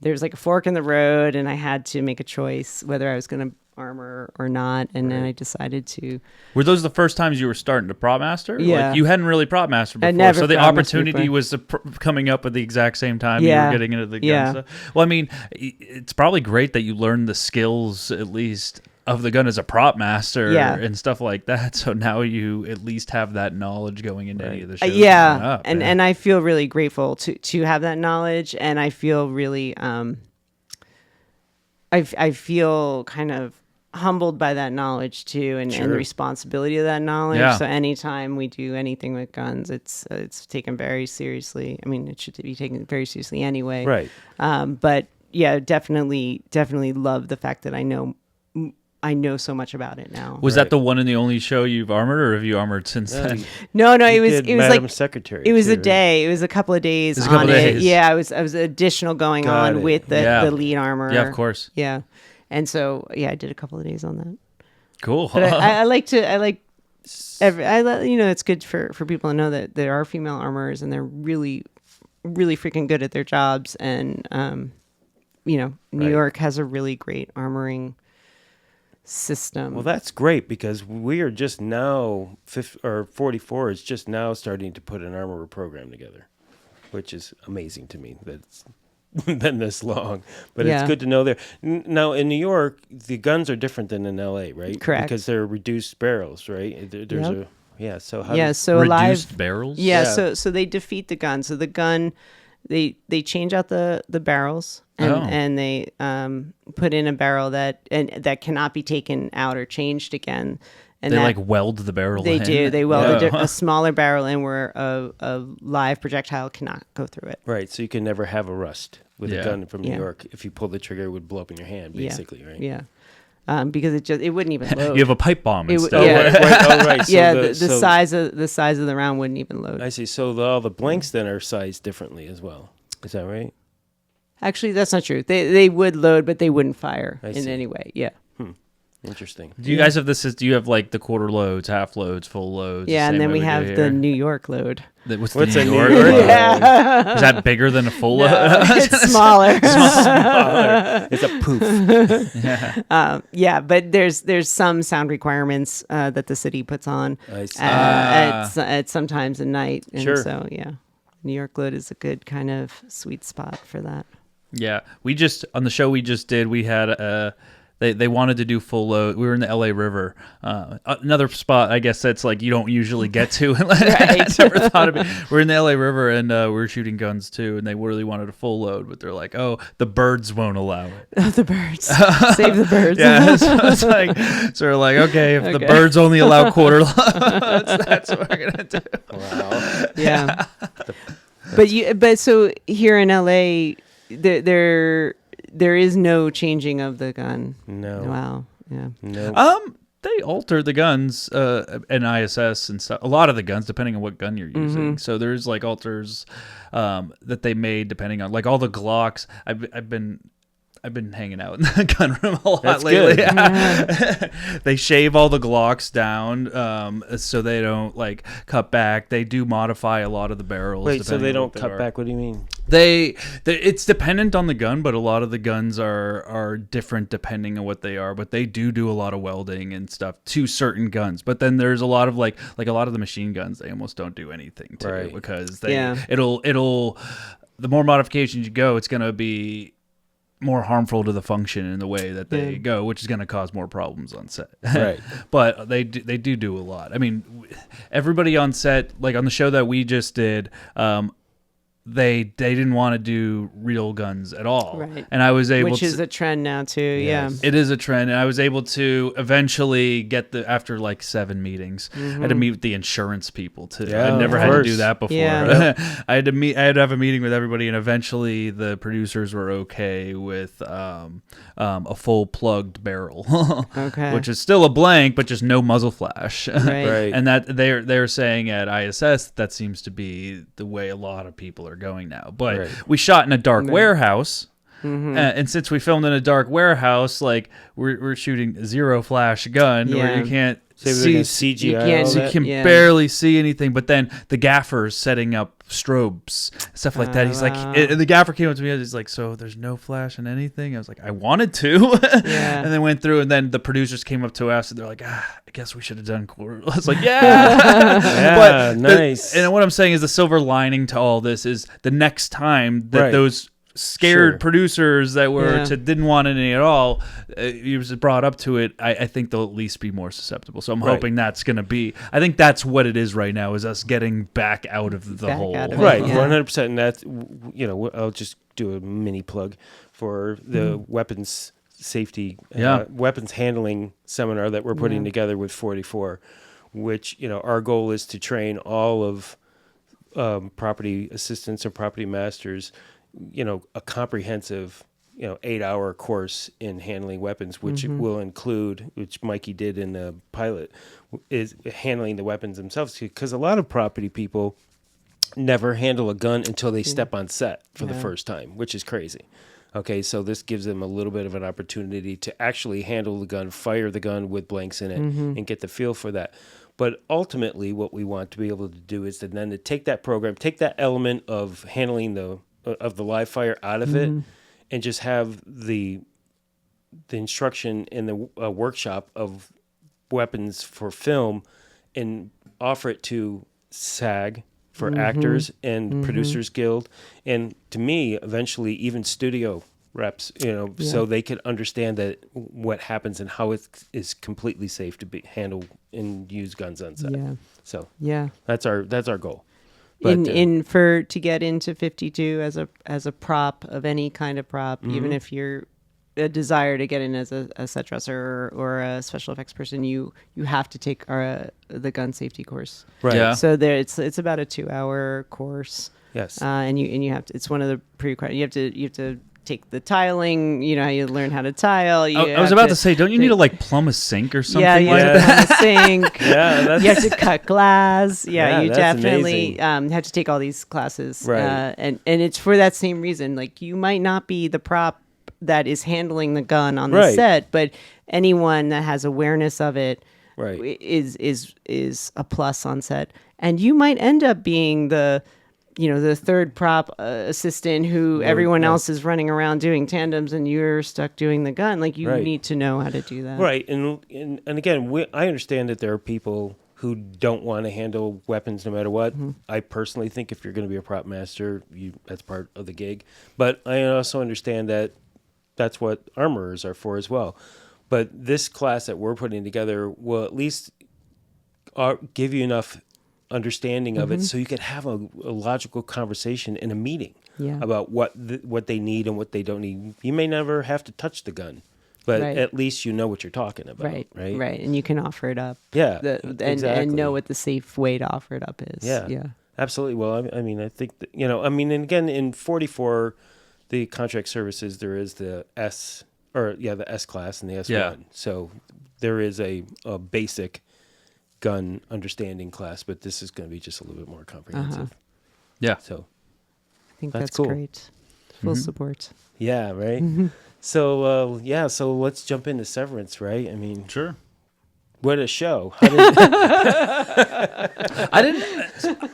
there's like a fork in the road, and I had to make a choice whether I was going to armor or not. And then I decided to. Were those the first times you were starting to prop master? Yeah. Like, you hadn't really prop mastered before. I'd never so the prop mastered opportunity before. was coming up at the exact same time Yeah. you were getting into the gun Yeah. stuff. Well, I mean, it's probably great that you learned the skills, at least, of the gun as a prop master and stuff like that. So now you at least have that knowledge going into any of the shows. Coming up, and I feel really grateful to have that knowledge, and I feel really I feel kind of humbled by that knowledge too, and the responsibility of that knowledge. Yeah. So anytime we do anything with guns, it's taken very seriously. I mean, it should be taken very seriously anyway. Right. But yeah, definitely love the fact that I know so much about it now. Was that the one and the only show you've armored, or have you armored since then? No, it was Madam like Secretary. it was too, a day. It was a couple of days It was a couple on of it. days. Yeah, I was additional going Got on it. with the lead armor. Yeah, of course. Yeah, and so I did a couple of days on that. Cool. But it's good for people to know that there are female armorers, and they're really, really freaking good at their jobs. And New York has a really great armoring system. Well, that's great, because we are just now 44 is just now starting to put an armorer program together, which is amazing to me that it's been this long. But it's good to know there. Now in New York, the guns are different than in LA, right? Correct. Because they're reduced barrels, right? There's so how so a live Reduced barrels? Yeah. So they defeat the gun. So the gun, they change out the barrels, and they put in a barrel that cannot be taken out or changed again. And they weld the barrel They in. do. They weld a smaller barrel in where a live projectile cannot go through it. Right, so you can never have a rust with a gun from New York. If you pull the trigger, it would blow up in your hand, basically, right? Yeah. Because it wouldn't even load. You have a pipe bomb instead. Right. So the size of the round wouldn't even load. I see. So all the blanks then are sized differently as well. Is that right? Actually, that's not true. They would load, but they wouldn't fire in any way. Yeah. Interesting. Do you guys have this? Do you have like the quarter loads, half loads, full loads? Yeah, and then we have the the New York load. What's a the New New York? York? Yeah. Is that bigger than a full load? It's smaller. It's a poof. Yeah, but there's some sound requirements that the city puts on I see. at sometimes at night, and Sure. so New York load is a good kind of sweet spot for that. Yeah, we just on the show we just did. We had they wanted to do full load. We were in the LA River, another spot I guess that's like you don't usually get to. I never thought of it. We're in the LA River and we're shooting guns too, and they really wanted a full load, but they're like, oh, the birds won't allow it. Oh, the birds, save the birds. Yeah, so it's like, so we're like, okay, if the birds only allow quarter loads, that's what we're gonna do. Wow. Yeah. But so here in LA, there is no changing of the gun. No. Wow. Yeah. No. They alter the guns and ISS and stuff. A lot of the guns, depending on what gun you're using. So there's like alters that they made depending on like all the Glocks. I've been hanging out in the gun room a lot That's lately. good. They shave all the Glocks down so they don't like cut back. They do modify a lot of the barrels. Wait, so they depending on don't what they cut are. back? What do you mean? It's dependent on the gun, but a lot of the guns are different depending on what they are. But they do a lot of welding and stuff to certain guns. But then there's a lot of like a lot of the machine guns, they almost don't do anything to Right. because Yeah. it'll the more modifications you go, it's gonna be more harmful to the function in the way that they go, which is going to cause more problems on set. Right. But they do a lot. I mean, everybody on set, like on the show that we just did, they didn't want to do real guns at all. Right. And I was able Which to... is a trend now too. Yes. It is a trend, and I was able to eventually get after like 7 meetings, I had to meet with the insurance people too. Yeah, I never of had to course. do that before. Yeah. I had to have a meeting with everybody, and eventually the producers were okay with a full plugged barrel, Okay. which is still a blank, but just no muzzle flash. Right. Right. And that they're saying at ISS that seems to be the way a lot of people are going now. But Right. we shot in a dark Right. warehouse. And since we filmed in a dark warehouse, like we're shooting a zero flash gun where Yeah. you can't So they're see, gonna CGI you can't- all you that? can Yeah. barely see anything. But then the gaffer's setting up strobes, stuff like that. Oh, He's wow. like, and the gaffer came up to me and he's like, "So there's no flash in anything?" I was like, "I wanted to," Yeah. and then went through, and then the producers came up to us and they're like, I guess we should have done quarter. I was like, yeah, Yeah, nice. And what I'm saying is the silver lining to all this is the next time that Right. those scared Sure. producers that were Yeah. didn't want any at all, you was brought up to it. I think they'll at least be more susceptible. So I'm Right. hoping that's going to be. I think that's what it is right now, is us getting back out of the Back hole. out of it. Right, Yeah. 100%. And that's, I'll just do a mini plug for the weapons safety, Yeah. weapons handling seminar that we're putting together with 44, which, our goal is to train all of property assistants and property masters, a comprehensive, 8-hour course in handling weapons, which will include, which Mikey did in the pilot, is handling the weapons themselves. Because a lot of property people never handle a gun until they step on set for the first time, which is crazy. Okay, so this gives them a little bit of an opportunity to actually handle the gun, fire the gun with blanks in it, and get the feel for that. But ultimately, what we want to be able to do is to take that program, take that element of handling the live fire out of it, and just have the instruction in the workshop of weapons for film, and offer it to SAG for actors and producers guild, and to me eventually even studio reps, so they could understand that what happens and how it is completely safe to be handle and use guns on set. Yeah. So Yeah. that's our goal. But, To get into 52 as a prop of any kind of prop, even if you're a desire to get in as a set dresser or a special effects person, you have to take the gun safety course. right. Yeah. So it's about a 2-hour course. Yes. And you have to. It's one of the prerequisites. You have to take the tiling. You learn how to tile. I was about to say, don't you need to like plumb a sink or something? Yeah, you like have that? to have a sink. Yeah, that's, You have to cut glass. Yeah, You that's definitely amazing. have to take all these classes. Right. And it's for that same reason. Like, you might not be the prop that is handling the gun on the Right. set, but anyone that has awareness of it Right. is a plus on set. And you might end up being the third prop assistant who everyone else is running around doing tandems, and you're stuck doing the gun. Like, you Right. need to know how to do that. Right, and again, I understand that there are people who don't want to handle weapons no matter what. I personally think if you're going to be a prop master, that's part of the gig. But I also understand that that's what armorers are for as well. But this class that we're putting together will at least give you enough understanding of it so you could have a logical conversation in a meeting Yeah. about what they need and what they don't need. You may never have to touch the gun, but Right. at least you know what you're talking about, right? And you can offer it up. Yeah, And exactly. know what the safe way to offer it up is. Yeah. Absolutely. Well, I mean, I think that, and again, in 44, the contract services, there is the S class and the S1. Yeah. So there is a basic gun understanding class, but this is going to be just a little bit more comprehensive. Yeah. So I think That's that's cool. great. Full support. yeah, right. So so let's jump into Severance, right? I mean, Sure. what a show! How did, I didn't.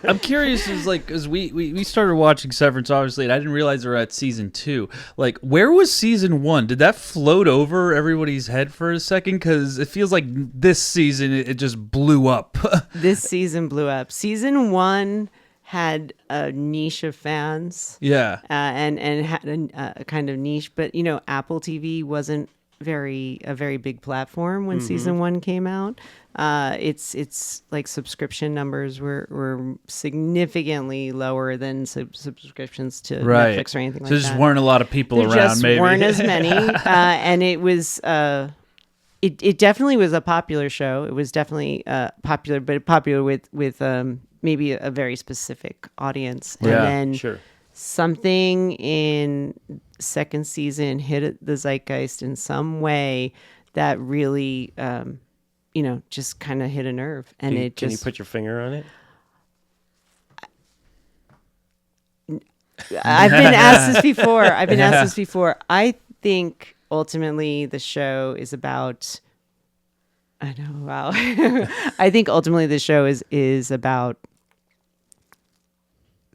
I'm curious, as we started watching Severance, obviously, and I didn't realize they were at season 2. Like, where was season 1? Did that float over everybody's head for a second? Because it feels like this season it just blew up. This season blew up. Season 1 had a niche of fans, Yeah. and had a kind of niche, but Apple TV wasn't a very big platform when season 1 came out. It's like subscription numbers were significantly lower than subscriptions to Netflix or anything like that. So there just weren't a lot of people there around. Just maybe weren't as many, and it was. It definitely was a popular show. It was definitely popular, but popular with maybe a very specific audience. And then sure. something in second season hit the zeitgeist in some way that really, just kind of hit a nerve. And Can you put your finger on it? I've been asked this before. I think ultimately the show is about. I know. Wow. I think ultimately the show is about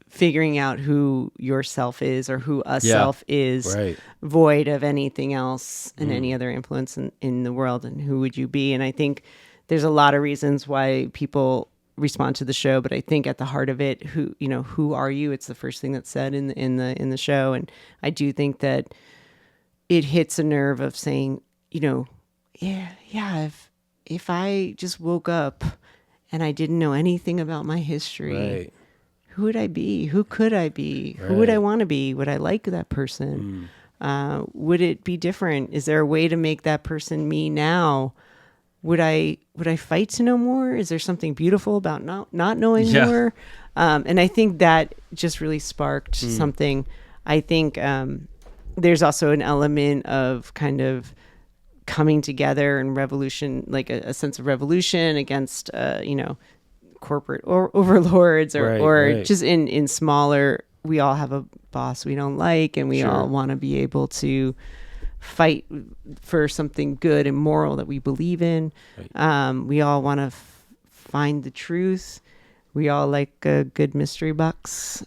figuring out who yourself is or who a self is, void of anything else and any other influence in the world, and who would you be? And I think there's a lot of reasons why people respond to the show, but I think at the heart of it, who are you? It's the first thing that's said in the show, and I do think that it hits a nerve of saying, if I just woke up and I didn't know anything about my history, who would I be? Who could I be? Who would I want to be? Would I like that person? Would it be different? Is there a way to make that person me now? Would I fight to know more? Is there something beautiful about not knowing more? And I think that just really sparked something. I think there's also an element of kind of coming together and revolution, like a sense of revolution against, corporate overlords or just in smaller, we all have a boss we don't like, and we all want to be able to fight for something good and moral that we believe in. We all want to find the truth. We all like a good mystery box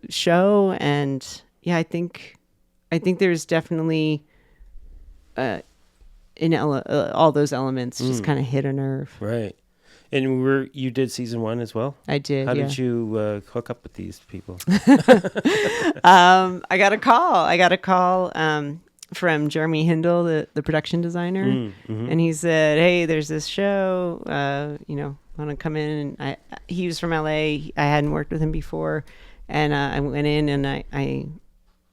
show. And I think there's definitely all those elements just kind of hit a nerve. Right. And you did season 1 as well? I did. How did you hook up with these people? I got a call from Jeremy Hindle, the production designer, and he said, "Hey, there's this show. Want to come in?" And he was from LA. I hadn't worked with him before, and I went in and I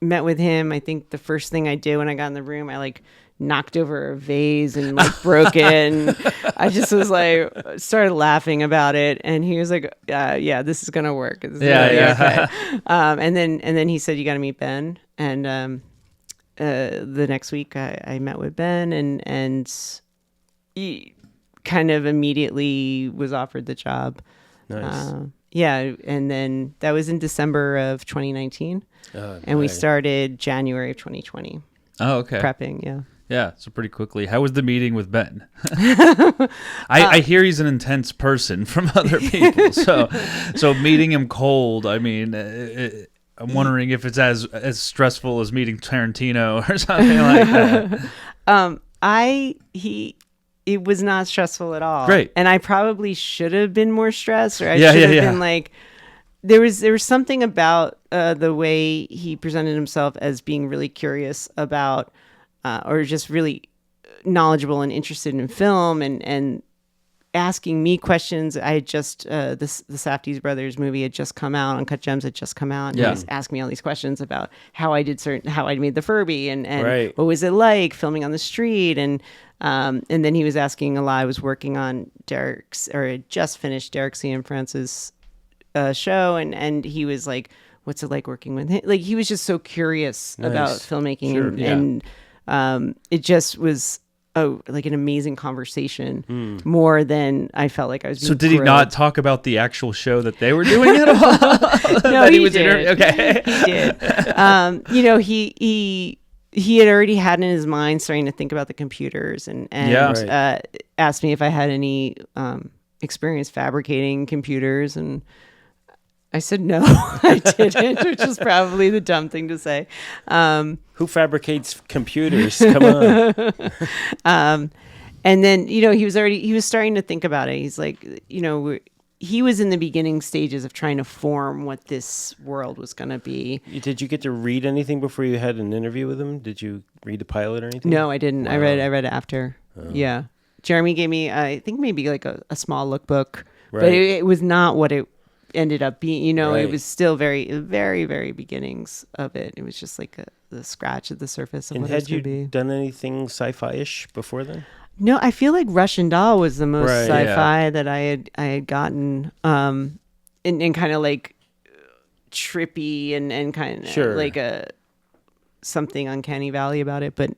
met with him. I think the first thing I did when I got in the room, I knocked over a vase and broke it. And I just was started laughing about it. And he was like, this is going to work. Okay. And then he said, you got to meet Ben. And the next week I met with Ben and he kind of immediately was offered the job. Nice. And then that was in December of 2019. And we started January of 2020. Oh, okay. Prepping, Yeah, so pretty quickly. How was the meeting with Ben? I hear he's an intense person from other people. So meeting him cold, I mean, I'm wondering if it's as stressful as meeting Tarantino or something like that. It was not stressful at all. Great. And I probably should have been more stressed, or I should have been there was something about the way he presented himself as being really curious about or just really knowledgeable and interested in film and asking me questions. I had just the Safdie's Brothers movie had just come out, Uncut Gems had just come out, and he was asking me all these questions about how I made the Furby and what was it like filming on the street, and then he was asking a lot. I was working on had just finished Derek Cianfrance's show, and he was like, what's it like working with him? He was just so curious about filmmaking, and it just was an amazing conveation, more than I felt like I was being So did he grilled. not talk about the actual show that they were doing at all? No, he did. Okay. He did. he had already had in his mind starting to think about the computers and Yeah. asked me if I had any experience fabricating computers, and I said no, I didn't, which is probably the dumb thing to say. Who fabricates computers? Come on. And then, he was starting to think about it. He's like, he was in the beginning stages of trying to form what this world was going to be. Did you get to read anything before you had an interview with him? Did you read the pilot or anything? No, I didn't. Wow. I read it after. Yeah. Jeremy gave me, I think maybe like a small lookbook, but it was not what it ended up being. It was still very, very, very beginnings of it. It was just like the scratch at the surface of what it was going to be. Had you done anything sci-fi-ish before then? No, I feel like Russian Doll was the most sci-fi that I had gotten, and kind of like trippy and kind of like something uncanny valley about it. But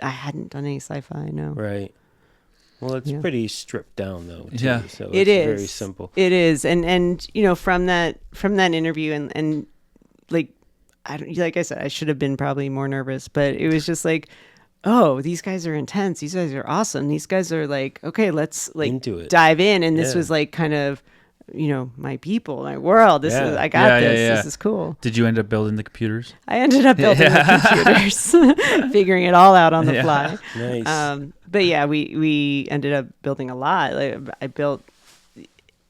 I hadn't done any sci-fi. No. Right. Well, it's pretty stripped down though. Too, yeah, so it is very simple. It is, and from that interview and like like I said, I should have been probably more nervous, but it was just like, oh, these guys are intense. These guys are awesome. These guys are like, okay, let's like into it. Dive in. And this was like kind of, my people, my world. I got this. Yeah. This is cool. Did you end up building the computers? I ended up building the computers, figuring it all out on the fly. Nice. But yeah, we ended up building a lot. Like I built.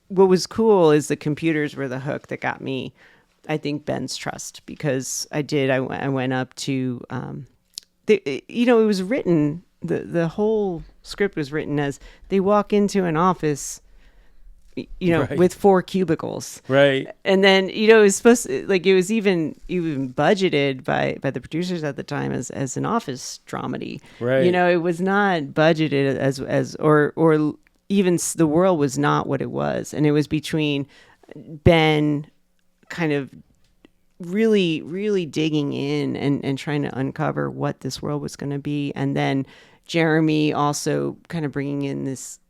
What was cool is the computers were the hook that got me, I think, Ben's trust, because I went up to. It was written, the whole script was written as they walk into an office, with 4 cubicles. Right. And then, it was supposed to, like, it was even budgeted by the producers at the time as an office dramedy. Right. It was not budgeted as or even the world was not what it was. And it was between Ben kind of really, really digging in and trying to uncover what this world was going to be. And then Jeremy also kind of bringing in this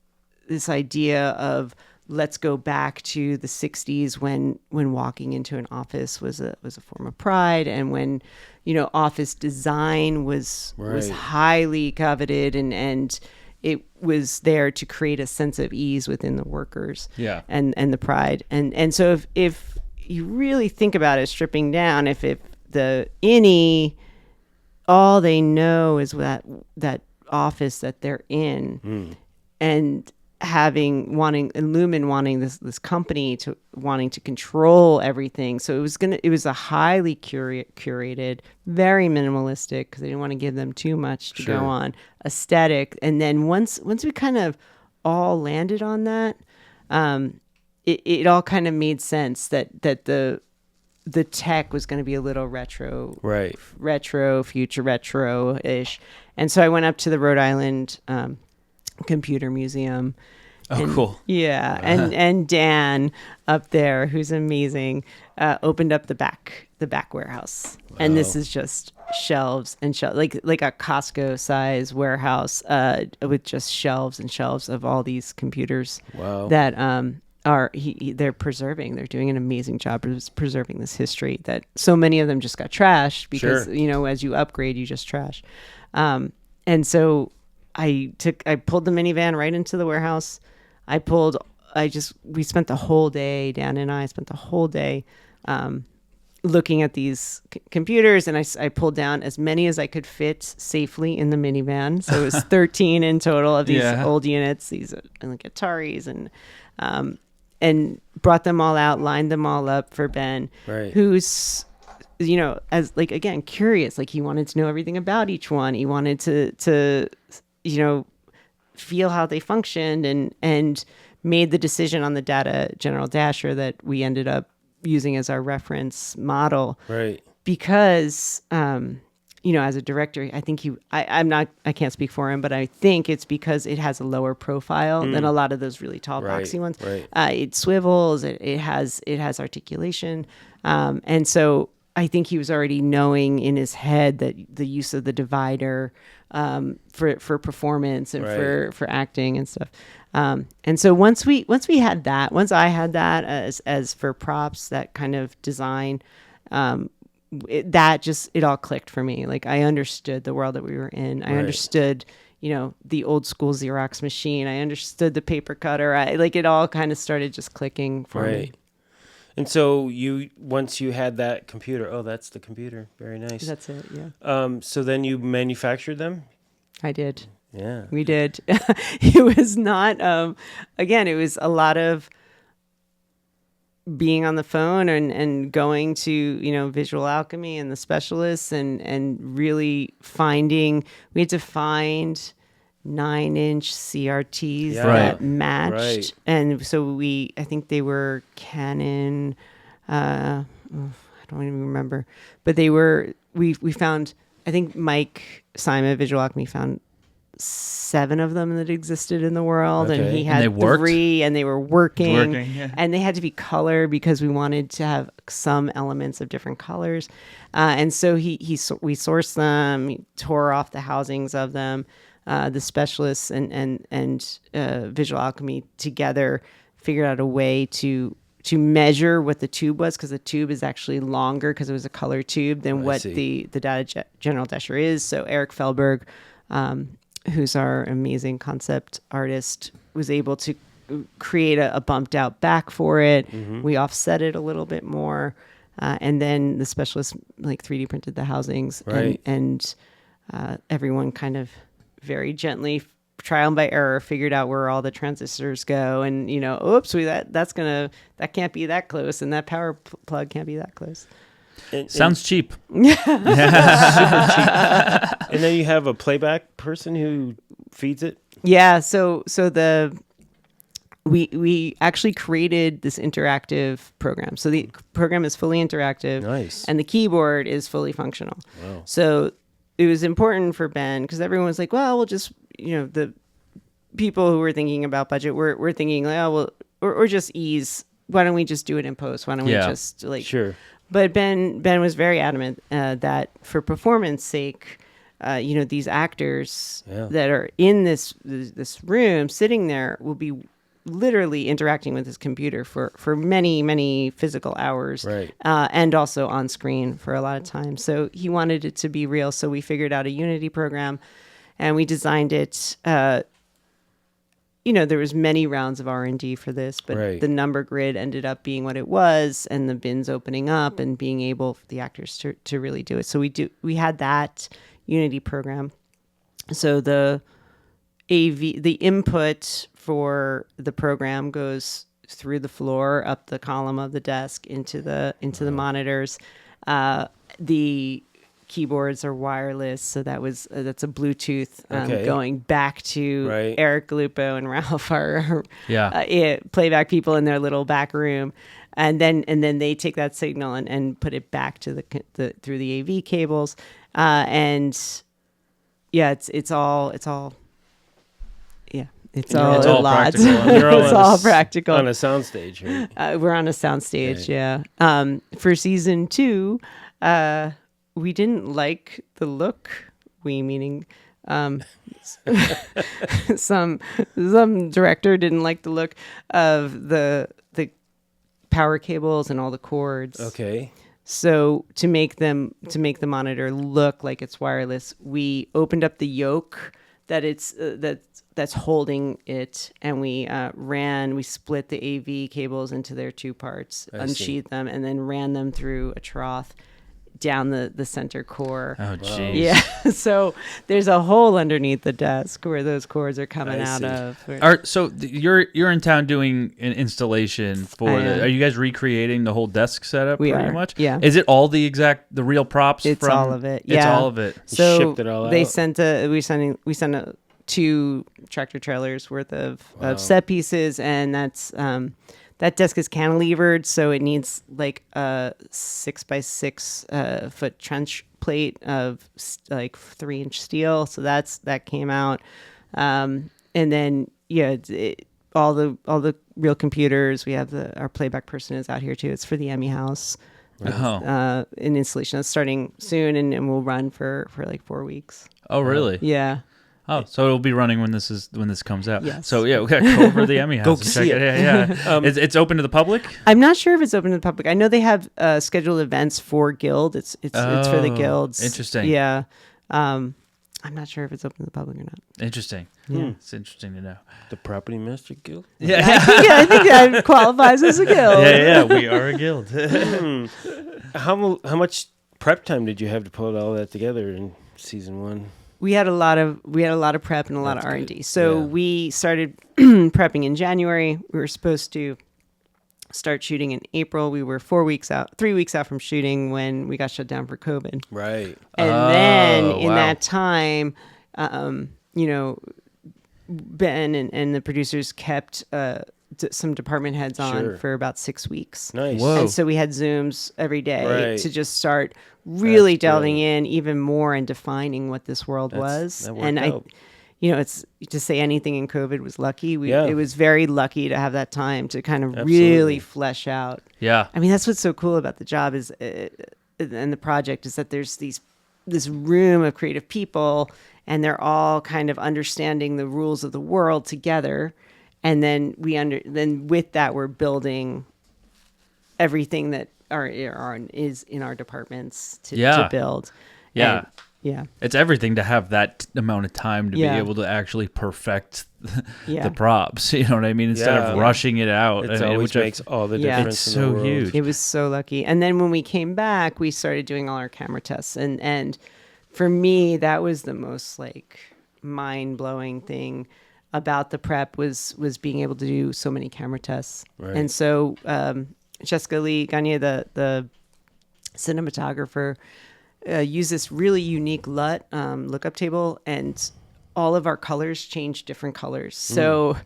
idea of let's go back to the 60s when walking into an office was a form of pride, and when, office design was highly coveted and it was there to create a sense of ease within the workers and the pride. And so if you really think about it, stripping down, if the innie, all they know is that office that they're in, and Lumen wanting this company to wanting to control everything. So it was a highly curated, very minimalistic, because they didn't want to give them too much to go on, aesthetic. And then once we kind of all landed on that, it all kind of made sense that the tech was going to be a little retro, future retro-ish. And so I went up to the Rhode Island Computer Museum. Cool. Yeah. And Dan up there, who's amazing, opened up the back warehouse. Wow. And this is just shelves and shelves, like a Costco size warehouse, with just shelves and shelves of all these computers. Wow. That they're preserving. They're doing an amazing job of preserving this history that so many of them just got trashed because as you upgrade, you just trash. And so I pulled the minivan right into the warehouse. We spent the whole day, Dan and I spent the whole day looking at these computers, and I pulled down as many as I could fit safely in the minivan. So it was 13 in total of these old units, these like Ataris, and brought them all out, lined them all up for Ben, who's, as like, again, curious, like he wanted to know everything about each one. He wanted to feel how they functioned, and made the decision on the Data General Dasher that we ended up using as our reference model. Right. Because, as a director, I think I can't speak for him, but I think it's because it has a lower profile than a lot of those really tall, boxy ones. Right. It swivels, it has articulation. And so I think he was already knowing in his head that the use of the divider for performance and for acting and stuff. And so once I had that as for props, that kind of design, it all clicked for me. Like I understood the world that we were in. I understood, the old school Xerox machine. I understood the paper cutter. It all kind of started just clicking for me. And so once you had that computer, that's the computer. Very nice. That's it. Yeah. So then you manufactured them? I did. Yeah. We did. It was not, again, it was a lot of being on the phone and going to, Visual Alchemy and the specialists and really we had to find 9-inch CRTs that matched. Right. And so I think they were Canon, I don't even remember, but we found, I think Mike Simon at Visual Alchemy found 7 of them that existed in the world, and he had 3, and they were working and they had to be color because we wanted to have some elements of different colors. And so we sourced them, he tore off the housings of them. The specialists and Visual Alchemy together figured out a way to measure what the tube was, because the tube is actually longer because it was a color tube than what the data general Desher is. So Eric Fehlberg, who's our amazing concept artist, was able to create a bumped out back for it. Mm-hmm. We offset it a little bit more. And then the specialists 3D printed the housings, and everyone kind of very gently, trial by error, figured out where all the transistors go, and that can't be that close, and that power plug can't be that close. Sounds cheap. Super cheap. And then you have a playback person who feeds it. Yeah. So we actually created this interactive program. So the program is fully interactive. Nice. And the keyboard is fully functional. Wow. So it was important for Ben, because everyone was like, well, we'll just, the people who were thinking about budget were thinking, or just ease. Why don't we just do it in post? Why don't we just Sure. But Ben was very adamant that for performance sake, these actors that are in this room sitting there will be literally interacting with his computer for many, many physical hours, and also on screen for a lot of time. So he wanted it to be real. So we figured out a Unity program, and we designed it. There was many rounds of R&D for this, but the number grid ended up being what it was, and the bins opening up and being able for the actors to really do it. So we had that Unity program. So the input for the program goes through the floor, up the column of the desk into the monitors. The keyboards are wireless, so that's a Bluetooth going back to Eric Gallupo and Ralph, our playback people in their little back room, and then they take that signal and put it back to the through the AV cables, it's all a lot. It's all practical on a soundstage. Right? We're on a soundstage, for season 2. We didn't like the look. We meaning some director didn't like the look of the power cables and all the cords. Okay. So to make the monitor look like it's wireless, we opened up the yoke that's holding it, and we split the AV cables into their 2 parts, unsheathed them, and then ran them through a trough down the center core. Oh, geez. Yeah. So there's a hole underneath the desk where those cords are coming out of. So you're in town doing an installation for are you guys recreating the whole desk setup pretty much? Yeah. Is it all the real props? It's all of it. Yeah. It's all of it. So shipped it all they out. sent we sent 2 tractor trailers worth of set pieces, and that's that desk is cantilevered, so it needs like a 6x6 foot trench plate of 3-inch steel. So that came out, and then all the real computers. We have our playback person is out here too. It's for the Emmy House. An installation that's starting soon, and will run for like 4 weeks. Oh, really? Yeah. Oh, so it'll be running when this comes out. Yes. So yeah, we got to go over the Emmy House. Go and see check it. Yeah. It's open to the public. I'm not sure if it's open to the public. I know they have scheduled events for Guild. It's for the guilds. Interesting. Yeah. I'm not sure if it's open to the public or not. Interesting. Yeah. It's interesting to know. The Property Master Guild? Yeah. I think that qualifies as a guild. Yeah. We are a guild. How much prep time did you have to put all that together in season 1? We had a lot of prep and a lot That's of R&D. good. So Yeah. we started prepping in January. We were supposed to start shooting in April. We were 3 weeks out from shooting when we got shut down for COVID. Right. And then in wow. that time, Ben and the producers kept some department heads on Sure. for about 6 weeks. Nice. Whoa. And so we had Zooms every day Right. to just start really That's delving brilliant. in even more and defining what this world was. That worked And out. it's to say anything in COVID was lucky. Yeah. It was very lucky to have that time to kind of Absolutely. really flesh out. Yeah. I mean, that's what's so cool about the job is, and the project is that there's this room of creative people, and they're all kind of understanding the rules of the world together, and then then with that we're building everything that is in our departments to build. Yeah. And, yeah. It's everything to have that amount of time to Yeah. be able to actually perfect Yeah. the props. You know what I mean? Instead of Yeah. rushing it out. It I mean, always which I- makes all the Yeah. difference It's in the so world. huge. It was so lucky. And then when we came back, we started doing all our camera tests. And for me, that was the most like mind-blowing thing about the prep was being able to do so many camera tests. Right. And so Jessica Lee Gagne, the cinematographer, used this really unique LUT lookup table, and all of our colors change different colors. So,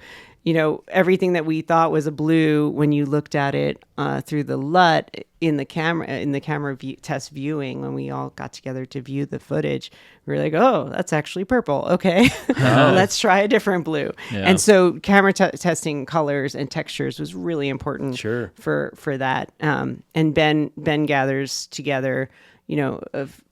everything that we thought was a blue, when you looked at it through the LUT in the camera test viewing, when we all got together to view the footage, we were like, oh, that's actually purple. Okay, let's try a different blue. Yeah. And so camera testing colors and textures was really important Sure. for that. And Ben gathers together, of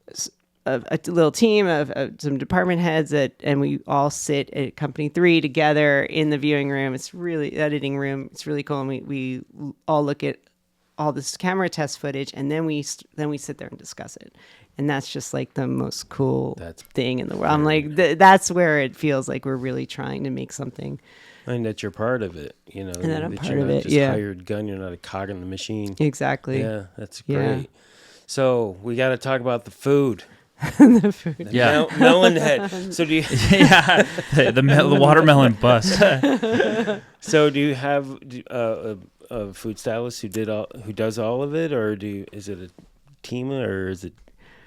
a little team of some department heads and we all sit at company 3 together in the viewing room. It's really editing room. It's really cool. And we all look at all this camera test footage, and then we sit there and discuss it. And that's just like the most cool thing in the world. I'm like, that's where it feels like we're really trying to make something. And that you're part of it, And that I'm part you're of not it, just yeah. hired gun, you're not a cog in the machine. Exactly. Yeah, that's Yeah. great. So we got to talk about the food. The food. Yeah. Melon head. So do you? Yeah. The watermelon bust. So do you have a food stylist who does all of it, or is it a team, or is it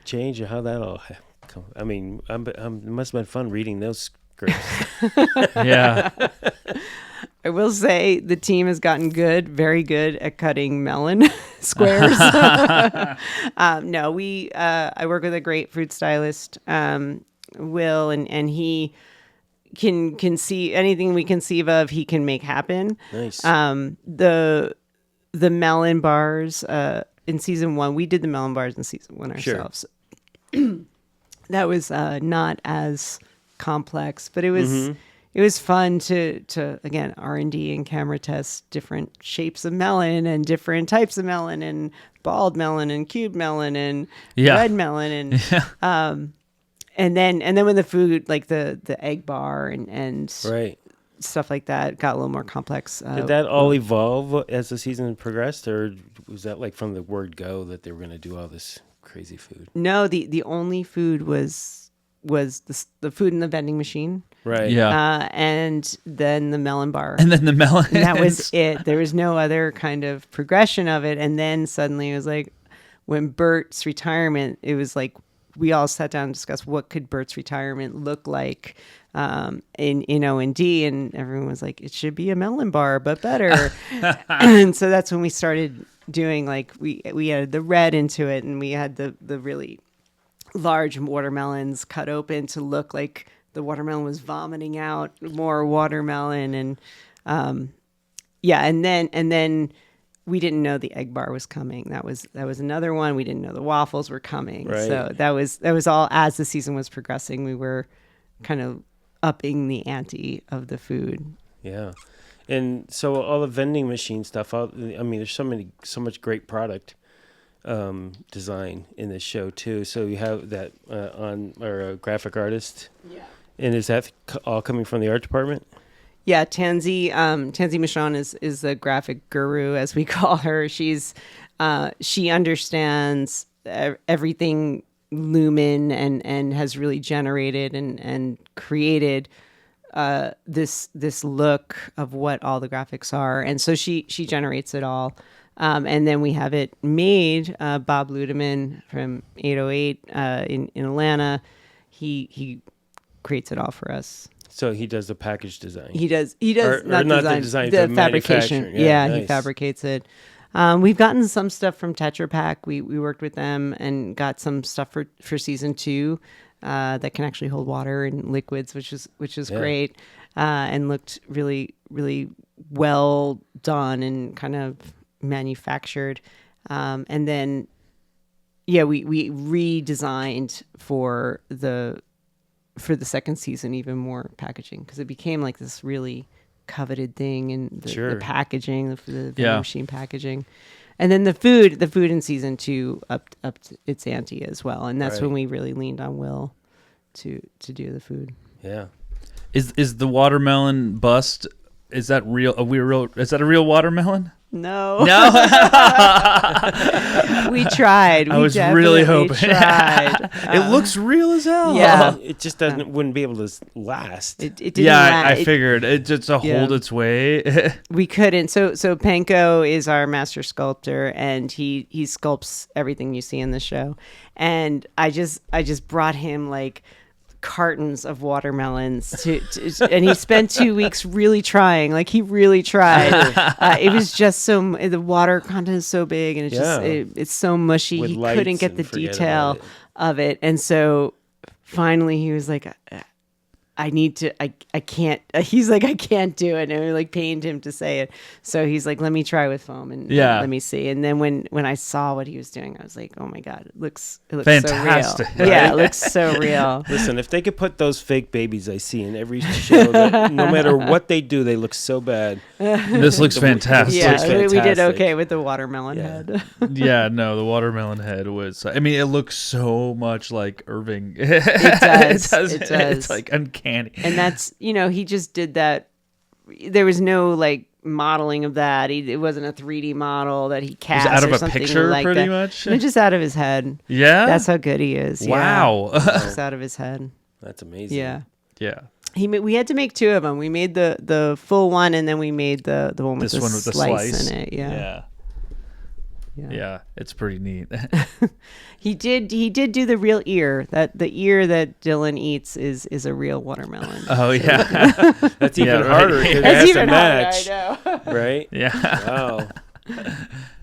change, or how that all come? I mean, it must have been fun reading those scripts. Yeah. I will say the team has gotten very good at cutting melon squares. No, I work with a great food stylist, Will, and he can see anything we conceive of, he can make happen. Nice. The melon bars in season 1, we did the melon bars in season 1 ourselves. Sure. That was not as complex, but it was. Mm-hmm. It was fun to again, R&D and camera test different shapes of melon and different types of melon and bald melon and cube melon and red melon and and then when the food, like the egg bar and right, stuff like that, got a little more complex. Did that all evolve as the season progressed, or was that like from the word go that they were going to do all this crazy food? No, the only food was the food in the vending machine. Right. Yeah. And then the melon bar. And then the melon. And that was it. There was no other kind of progression of it. And then suddenly it was like when Bert's retirement, it was like we all sat down and discussed what could Bert's retirement look like in O&D, and everyone was like, it should be a melon bar, but better. And so that's when we started doing, like, we added the red into it, and we had the really large watermelons cut open to look like the watermelon was vomiting out more watermelon. And and then we didn't know the egg bar was coming. That was another one. We didn't know the waffles were coming. Right. So that was all as the season was progressing. We were kind of upping the ante of the food. Yeah. And so all the vending machine stuff, I mean, there's so much great product design in this show too. So you have that a graphic artist. Yeah. And is that all coming from the art department? Yeah, Tansy Michon is the graphic guru, as we call her. She understands everything Lumen and has really generated and created this look of what all the graphics are, and so she generates it all, and then we have it made. Bob Ludeman from 808 in Atlanta, he creates it all for us. So he does the package design. He does or not the design, the fabrication. manufacturing. Yeah, nice. He fabricates it. We've gotten some stuff from Tetra Pak. We worked with them and got some stuff for season 2 that can actually hold water and liquids, which is great, and looked really, really well done and kind of manufactured. And then, we redesigned for the second season even more packaging, because it became like this really coveted thing, and the packaging, the machine packaging, and then the food in season 2 upped its ante as well, and that's when we really leaned on Will to do the food. Yeah. Is the watermelon bust? Is that real? Is that a real watermelon? No. No. We tried. I was really hoping. Tried. It looks real as hell. Yeah. It just wouldn't be able to last. It didn't last. I figured it just to hold its way. We couldn't. So Panko is our master sculptor, and he sculpts everything you see in the show. And I just brought him like cartons of watermelons to and he spent 2 weeks really trying. Like, he really tried. It was just the water content is so big, and it's so mushy. With He couldn't get the detail of it, and so finally he was like, I can't. He's like, I can't do it. And it pained him to say it. So he's like, let me try with foam and let me see. And then when I saw what he was doing, I was like, oh my God, it looks fantastic. So real. Yeah, it looks so real. Listen, if they could put those fake babies I see in every show, that no matter what they do, they look so bad. This looks fantastic. Yeah, we did okay with the watermelon head. Yeah, no, the watermelon head was, I mean, it looks so much like Irving. It does. It does. It's like uncanny. And that's, he just did that. There was no modeling of that. It wasn't a 3D model that he cast. It was out of or a something picture, like pretty that. much. No, just out of his head. Yeah, that's how good he is. Wow, just out of his head. That's amazing. Yeah. We had to make 2 of them. We made the full one, and then we made the one with the slice in it. Yeah, it's pretty neat. He did do the real ear. That the ear that Dylan eats is a real watermelon. Oh yeah, that's even harder. Right. That's even match, harder, I know. right? Yeah. Wow,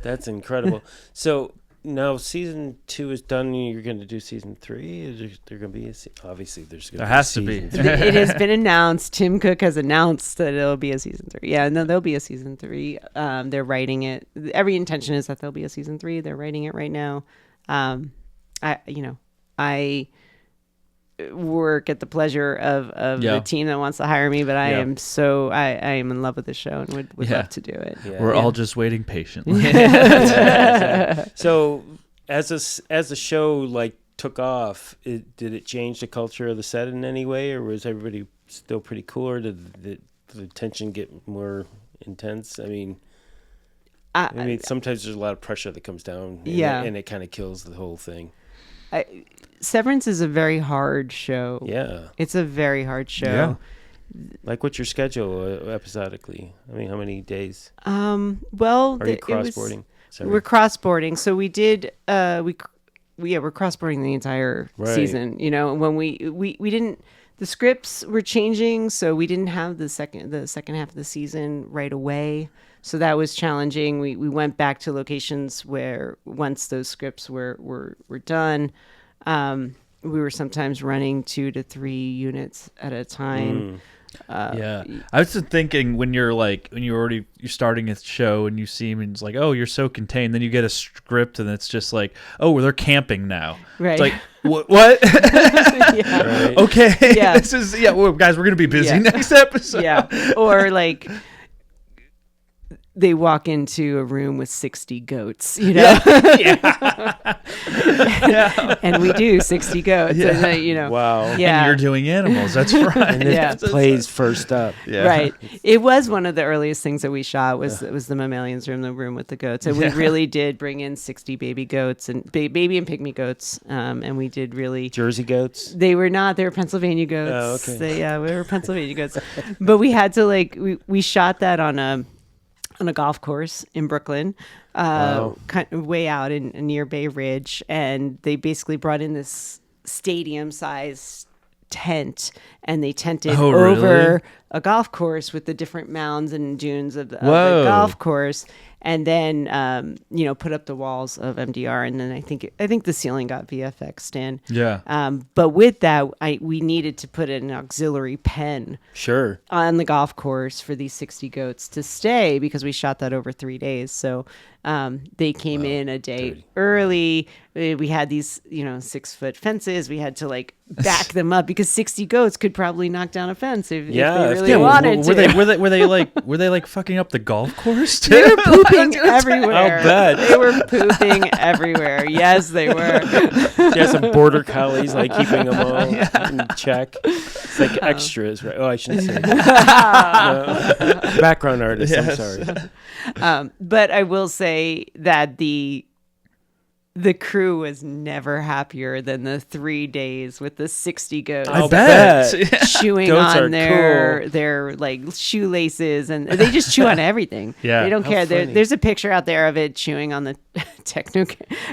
that's incredible. So now season 2 is done. And you're going to do season 3. Is there going to be obviously there's going to there has to be. It has been announced. Tim Cook has announced that it'll be a season 3. Yeah, no, there'll be a season 3. They're writing it. Every intention is that there'll be a season 3. They're writing it right now. I work at the pleasure of the team that wants to hire me, but I am in love with the show and would love to do it. Yeah. We're all just waiting patiently. Exactly. So as the show took off, did it change the culture of the set in any way, or was everybody still pretty cool, or did the tension get more intense? I mean, sometimes there's a lot of pressure that comes down, and it kind of kills the whole thing. Severance is a very hard show. Yeah. It's a very hard show. Yeah. What's your schedule episodically? I mean, how many days? Well, are you cross-boarding? We're cross-boarding. So we did, we're cross-boarding the entire season. When we didn't, the scripts were changing, so we didn't have the second half of the season right away. So that was challenging. We went back to locations where once those scripts were done, we were sometimes running 2 to 3 units at a time. Yeah, I was just thinking when you're starting a show and you see him and it's like, oh, you're so contained. Then you get a script and it's just like, oh, well, they're camping now. Right. It's like, what? Yeah. Right. Okay. Yeah. Well, guys, we're gonna be busy Yeah. next episode. Yeah. Or like they walk into a room with 60 goats, you know? And we do 60 goats. Yeah. And then, you know. Wow. Yeah. And you're doing animals. That's right. And it Yeah. plays first up. Yeah. Right. It was one of the earliest things that we shot was the mammalians room, the room with the goats. And we really did bring in 60 baby goats and baby and pygmy goats. And we did really. Jersey goats. They were not. They were Pennsylvania goats. Oh, okay. We were Pennsylvania goats. But we had to we shot that on a golf course in Brooklyn, Wow. kind of way out in near Bay Ridge, and they basically brought in this stadium-sized tent, and they tented Oh, over really? a golf course with the different mounds and dunes of the Whoa. golf course, and then put up the walls of MDR, and then I think the ceiling got VFX'd in. Yeah. But with that, we needed to put an auxiliary pen Sure. on the golf course for these 60 goats to stay because we shot that over 3 days. So they came in a day dirty. early. We had these, 6-foot fences. We had to back them up because 60 goats could probably knock down a fence if they really wanted to. Were they fucking up the golf course too? They were pooping everywhere. I'll bet. They were pooping everywhere. Yes, they were. She has some border collies keeping them all in check. It's like extras, right? Oh, I shouldn't say that. No. Background artist. Yes. I'm sorry. But I will say that the crew was never happier than the 3 days with the 60 goats. I'll bet. Chewing Goats are on their shoelaces, and they just chew on everything. Yeah. They don't How care. funny. There's a picture out there of it chewing on the techno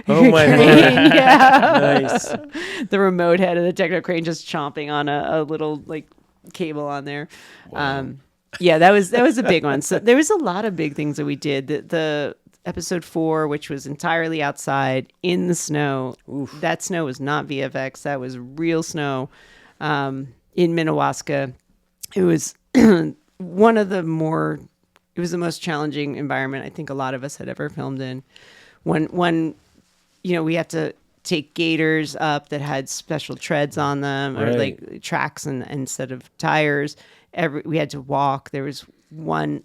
Oh, my crane. word. Yeah. Nice. The remote head of the techno crane just chomping on a little cable on there. Yeah, that was a big one. So there was a lot of big things that we did. The episode 4, which was entirely outside in the snow. Oof. That snow was not VFX. That was real snow in Minnewaska. It was one of the more. It was the most challenging environment I think a lot of us had ever filmed in. When we have to take gators up that had special treads on them or Right. tracks and instead of tires. We had to walk. There was one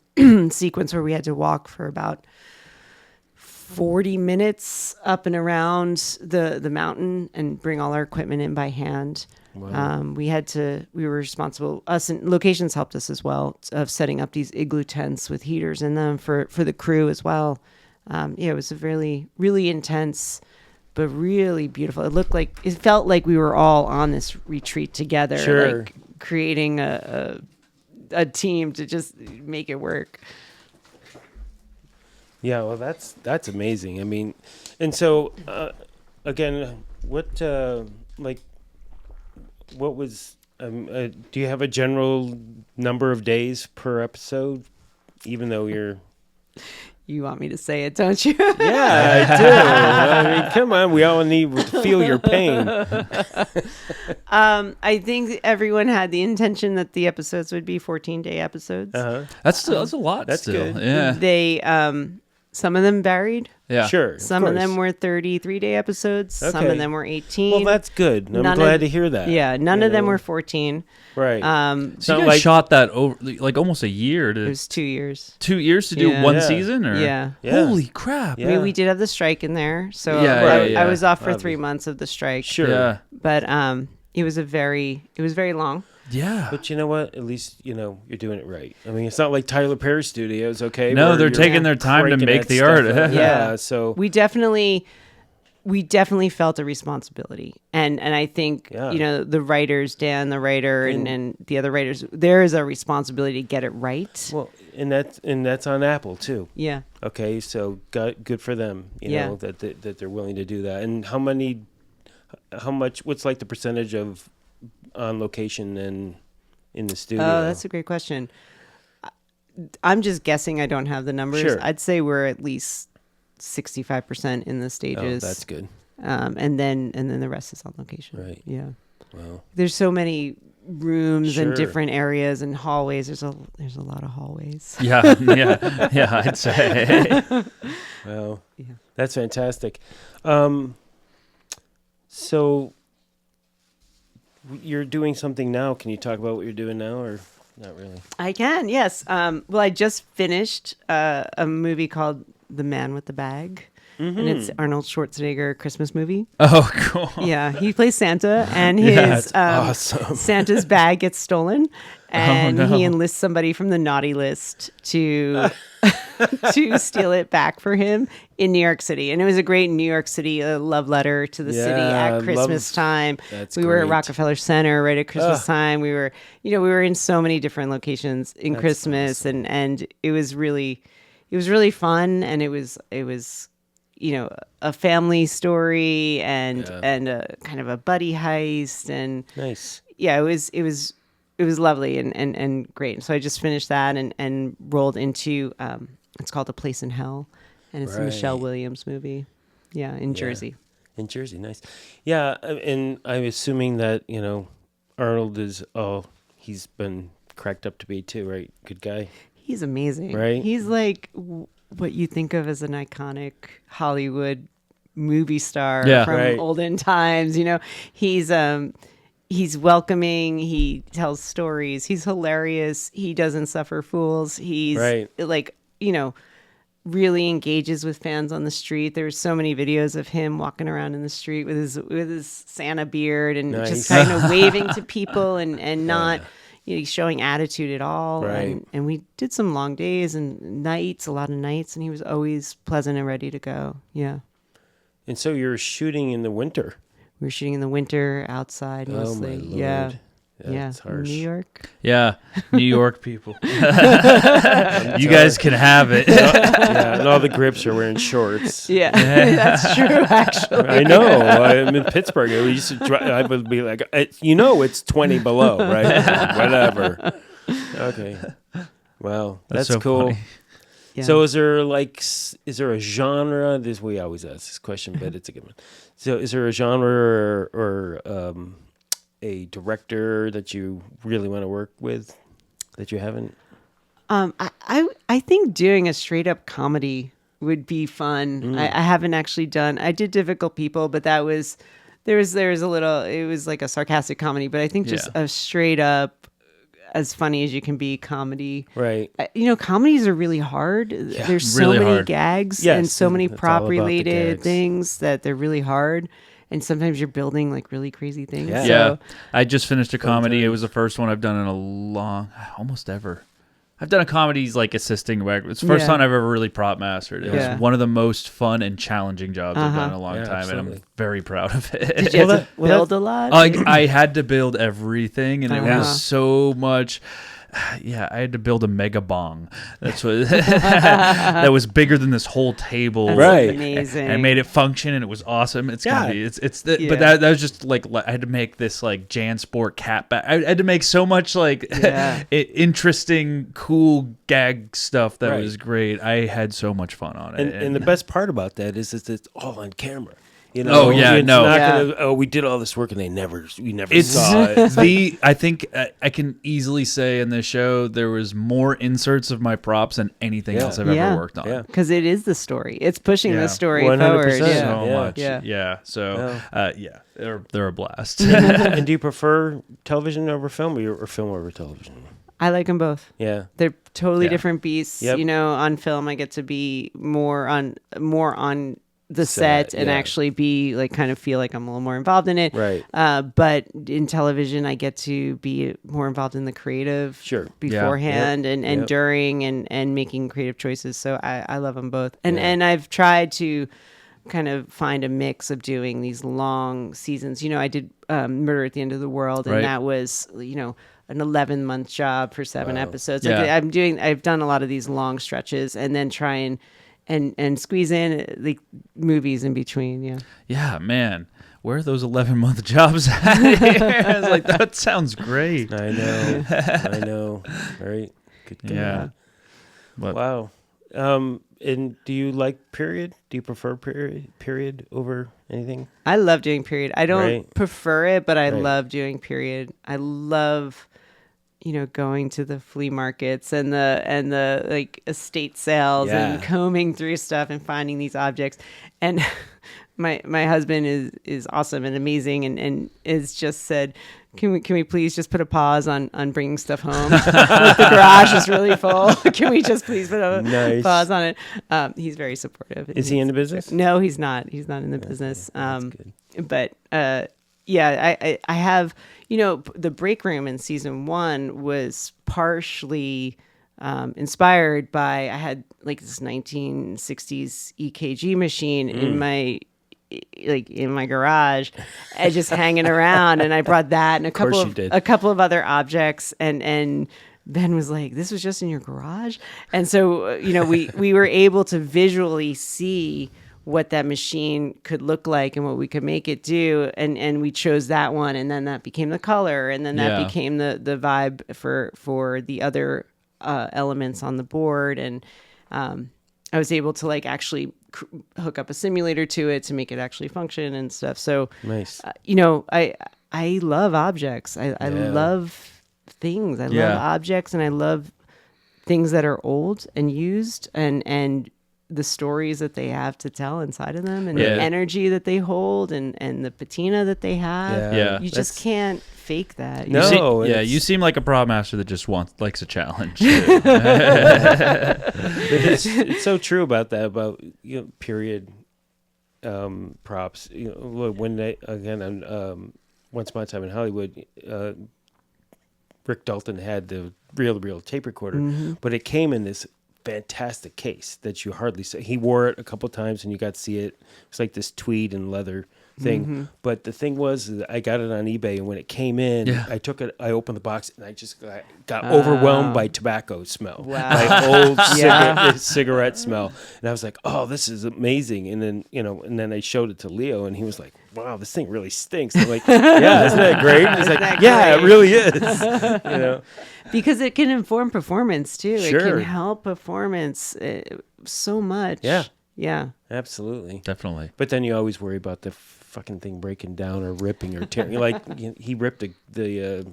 sequence where we had to walk for about 40 minutes up and around the mountain and bring all our equipment in by hand. Wow. We were responsible, us and locations helped us as well, of setting up these igloo tents with heaters in them for the crew as well. It was a really, really intense, but really beautiful. It felt like we were all on this retreat together, Sure. creating a team to just make it work. Yeah, well, that's amazing. I mean, and so again, what was? Do you have a general number of days per episode? Even though you're, You want me to say it, don't you? yeah, I do. I mean, come on, we all need to feel your pain. I think everyone had the intention that the episodes would be 14-day episodes. That's a lot. That's still. good. Yeah. They some of them varied. Yeah. Sure. Some of them course. were 33-day episodes. Some Okay. of them were 18. Well, that's good. I'm None glad of- to hear that. Yeah, none you of them know? were 14. Right. So It's you not guys like- shot that over almost a year It to was 2 years. 2 years to do Yeah. one Yeah. season, or Yeah. Yeah. holy crap! Yeah. I mean, we did have the strike in there, so Yeah, I was off for Obviously. 3 months of the strike. Sure. Yeah. But it was very long. Yeah. But you know what? At least, you're doing it right. I mean, it's not like Tyler Perry Studios, okay? No, where they're you're taking their time to cranking make that the stuff art. out. Yeah. So, We definitely felt a responsibility, and I think Yeah. the writers, Dan the writer, and the other writers, there is a responsibility to get it right. well, and that's on Apple too. Yeah. Okay, so good for them, Yeah. know, that they're willing to do that. And how much, what's like the percentage of on location and in the studio? Oh, that's a great question. I'm just guessing. I don't have the numbers. Sure. I'd say we're at least 65% in the stages. Oh, that's good. And then the rest is on location. Right. Yeah. Well, There's so many rooms Sure. and different areas and hallways. There's a lot of hallways. Yeah, yeah, I'd say. Wow. Yeah. That's fantastic. So you're doing something now. Can you talk about what you're doing now, or not really? I can, yes. Well, I just finished a movie called The Man with the Bag, and it's Arnold Schwarzenegger Christmas movie. Oh, cool. Yeah, he plays Santa, and Yeah, his it's awesome. Santa's bag gets stolen, and no. he enlists somebody from the naughty list to to steal it back for him in New York City. And it was a great New York City love letter to the city Yeah, at Christmas time. That's We were at great. Rockefeller Center right at Christmas time. We were, we were in so many different locations in That's Christmas, awesome. and it was really fun, and it was a family story and a kind of a buddy heist, and Nice. yeah, it was lovely and great. So I just finished that and rolled into it's called A Place in Hell, and it's a Michelle Right. Williams movie. Yeah, in Jersey. In Jersey, nice. Yeah, and I'm assuming that Arnold is he's been cracked up to be too, right? Good guy. He's amazing. Right? He's like what you think of as an iconic Hollywood movie star Yeah. from Right. olden times. He's welcoming. He tells stories. He's hilarious. He doesn't suffer fools. He's Right. really engages with fans on the street. There's so many videos of him walking around in the street with his Santa beard and Nice. just kind of waving to people and not showing attitude at all. Right. And we did some long days and nights, a lot of nights, and he was always pleasant and ready to go. Yeah. And so you're shooting in the winter. We were shooting in the winter outside mostly. Oh my Lord. Yeah. That's harsh. New York. Yeah, New York people. You guys can have it. Yeah, and all the grips are wearing shorts. Yeah, that's true, actually. I know. I'm in Pittsburgh. We used to I would be like, it's 20 below, right? Whatever. Okay. Wow, that's so cool. funny. Yeah. So is there a genre? We always ask this question, but it's a good one. So is there a genre or a director that you really want to work with that you haven't? I think doing a straight up comedy would be fun. I haven't actually done. I did Difficult People, but that was there was a little. It was like a sarcastic comedy, but I think just a straight up, as funny as you can be comedy. Right. Comedies are really hard. There's so really many hard. gags Yes, and so many it's all prop about the related gags. things that they're really hard. And sometimes you're building like really crazy things. Yeah. Yeah, So, I just finished a comedy. It was the first one I've done in almost ever. I've done a comedy like assisting. It's the first time I've ever really prop mastered. It Yeah. was one of the most fun and challenging jobs I've done in a long Yeah, time, and absolutely. I'm very proud of it. did you have to Well, build a lot? I had to build everything, and it Uh-huh. was so much. Yeah, I had to build a mega bong. That's what that was bigger than this whole table. That's Right. amazing. And I made it function, and it was awesome. It's Yeah. gonna be. Yeah. But that was just like I had to make this like JanSport cat bag. I had to make so much like Yeah. interesting, cool gag stuff that Right. was great. I had so much fun on it. And the best part about that is it's all on camera. Oh, yeah, it's no. not Yeah. gonna, we did all this work and we never it's saw it. I think I can easily say in this show there was more inserts of my props than anything Yeah. else I've Yeah. ever worked on. Yeah. Because it is the story. It's pushing Yeah. the story 100%. forward. So Yeah. much. Yeah. Yeah. So they're a blast. And do you prefer television over film or film over television? I like them both. Yeah. They're totally Yeah. different beasts. Yep. On film, I get to be more on the set and yeah. actually be like kind of feel like I'm a little more involved in it. Right. But in television, I get to be more involved in the creative Sure. beforehand and Yep. during and making creative choices. So I love them both. And I've tried to kind of find a mix of doing these long seasons. I did Murder at the End of the World, and Right. that was, an 11-month job for 7 episodes. Like Yeah. I've done a lot of these long stretches and then try and squeeze in the movies in between. Yeah. Yeah, man. Where are those 11-month jobs at here? I was like, that sounds great. I know. I know. Right. Good guy. Yeah. But Wow. And do you like period? Do you prefer period over anything? I love doing period. I don't Right. prefer it, but I Right. love doing period. I love, going to the flea markets and the like estate sales Yeah. and combing through stuff and finding these objects. And my husband is awesome and amazing and is just said, can we please just put a pause on bringing stuff home? Like the garage is really full. Can we just please put a Nice. pause on it? He's very supportive. Is he in the business? No, he's not. He's not in the business. That's good. But yeah, I have, the break room in season 1 was partially inspired by, I had like this 1960s EKG machine in my garage and just hanging around, and I brought that and a couple of other objects, and Ben was like, this was just in your garage. And so we were able to visually see what that machine could look like and what we could make it do, and we chose that one, and then that became the color, and then that became the vibe for the other elements on the board. And I was able to like actually hook up a simulator to it to make it actually function and stuff. So Nice. I love objects. I love things. I love objects, and I love things that are old and used, and the stories that they have to tell inside of them, and the energy that they hold, and the patina that they have. Yeah. You just can't fake that. No. You seem like a prop master that just likes a challenge. It's so true about that, about period props. When they on Once Upon a Time in Hollywood, Rick Dalton had the reel tape recorder, but it came in this fantastic case that you hardly see. He wore it a couple times and you got to see it. It's like this tweed and leather thing. But the thing was, I got it on eBay, and when it came in, I took it, I opened the box, and I just got overwhelmed by tobacco smell. Wow. By old cigarette smell. And I was like, oh, this is amazing. And then, and then I showed it to Leo, and he was like, wow, this thing really stinks. I'm like, yeah, isn't that great? He's like, yeah, it really is. Because it can inform performance too. Sure. It can help performance so much. Yeah. Absolutely. Definitely. But then you always worry about the fucking thing breaking down or ripping or tearing. Like he ripped the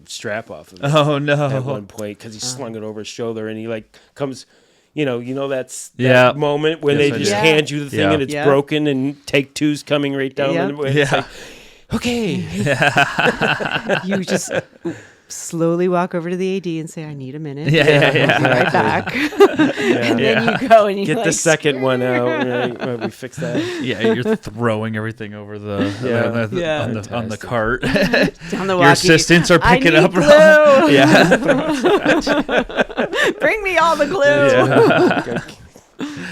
strap off of it Oh no! at one point because he slung it over his shoulder, and he like comes. That's that moment when they just hand you the thing and it's broken, and take two's coming right down. And it's like, okay. You just slowly walk over to the AD and say, I need a minute. Yeah. I'll be right back. And then you go and you get the second one out. We fix that. Yeah, you're throwing everything over on the cart. Down the walkie. Your assistants are picking up. Glue. Yeah. Bring me all the glue. Yeah.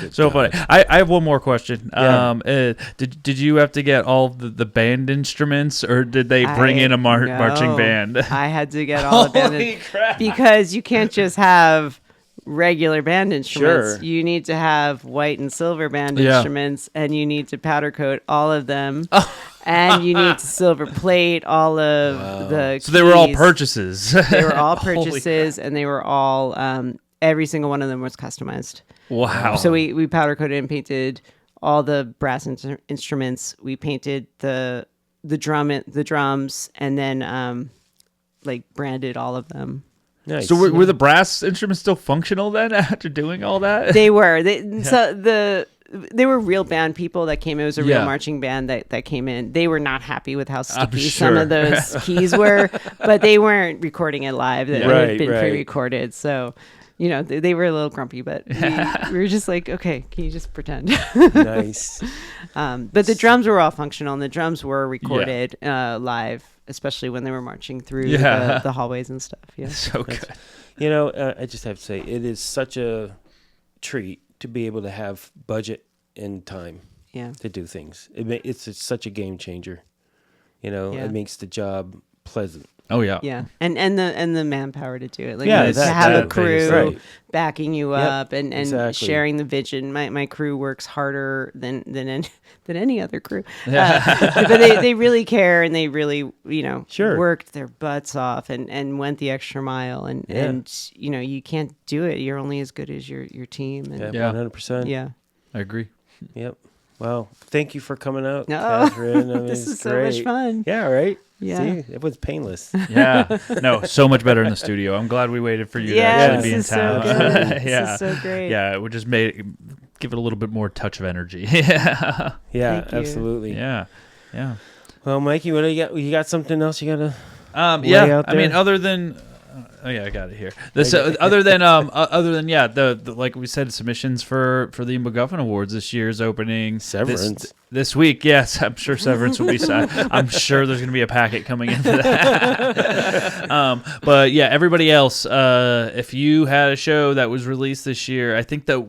So funny. I have one more question. Did you have to get all the band instruments, or did they bring in a marching band? I had to get all the band Holy crap. because you can't just have regular band instruments. Sure. You need to have white and silver band instruments, and you need to powder coat all of them. And you need to silver plate all of the keys. So they were all purchases. They were all purchases, and they were all every single one of them was customized. Wow. So we powder coated and painted all the brass instruments. We painted the drums, and then branded all all of them. Nice. So were the brass instruments still functional then after doing all that? They were. They were real band people that came. It was a real marching band that came in. They were not happy with how sticky some of those keys were, but they weren't recording it live. It had been pre-recorded, so. They were a little grumpy, but we were just like, okay, can you just pretend? Nice. But the drums were all functional, and the drums were recorded live, especially when they were marching through the hallways and stuff. Yeah, so good. I just have to say, it is such a treat to be able to have budget and time to do things. It's such a game changer. It makes the job pleasant. Oh yeah. Yeah, and the manpower to do it. Like Yeah, to that- have that a crew right. backing you Yep, up and exactly. sharing the vision. My crew works harder than any other crew. Yeah. But they really care, and they really Sure. worked their butts off and went the extra mile. And Yeah. and you can't do it. You're only as good as your team. And Yeah. 100%. yeah. I agree. Yep. Well, thank you for coming out, No, Catherine. I mean, this it's is so great. much fun. Yeah, right? Yeah. See, it was painless. Yeah. No, so much better in the studio. I'm glad we waited for you to Yeah, actually be this in is so town. good. Yeah. This is so great. Yeah, it would just give it a little bit more touch of energy. Yeah. Yeah, Thank you. absolutely. Yeah. Yeah. Well, Mikey, what do you got? You got something else you got to... Way Yeah. out I mean, there? other than oh yeah, I got it here. This other than the like we said, submissions for the MacGuffin Awards this year is opening Severance. this week. Yes, I'm sure Severance will be. I'm sure there's going to be a packet coming in for that. But yeah, everybody else, if you had a show that was released this year, I think the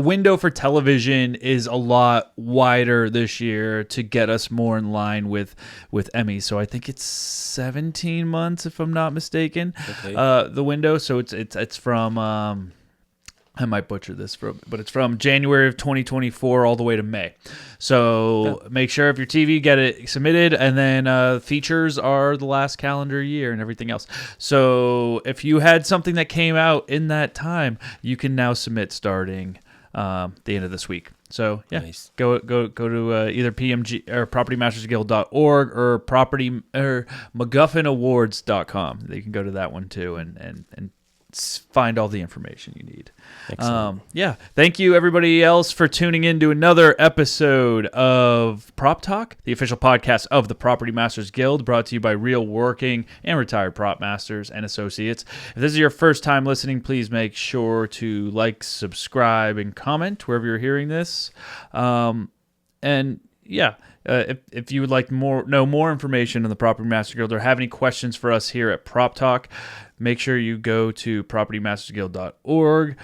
window for television is a lot wider this year to get us more in line with Emmy. So I think it's 17 months, if I'm not mistaken. Okay. The window. So it's from I might butcher this, but it's from January of 2024 all the way to May. So make sure if your TV, get it submitted, and then features are the last calendar year and everything else. So if you had something that came out in that time, you can now submit starting the end of this week. So yeah, Nice. go to either PMG or PropertyMastersGuild.org or MacGuffinAwards.com. You can go to that one too and find all the information you need. Excellent. Yeah. Thank you, everybody else, for tuning in to another episode of Prop Talk, the official podcast of the Property Masters Guild, brought to you by real working and retired prop masters and associates. If this is your first time listening, please make sure to like, subscribe, and comment wherever you're hearing this. And yeah, if you would like know more information on the Property Master Guild or have any questions for us here at Prop Talk, make sure you go to PropertyMastersGuild.org,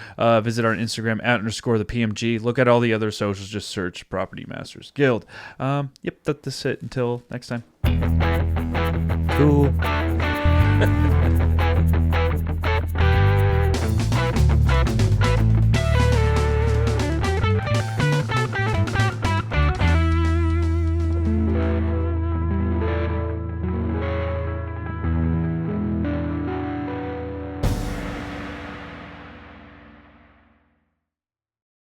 visit our Instagram @_the PMG, look at all the other socials, just search Property Masters Guild. Yep, that's it. Until next time. Cool.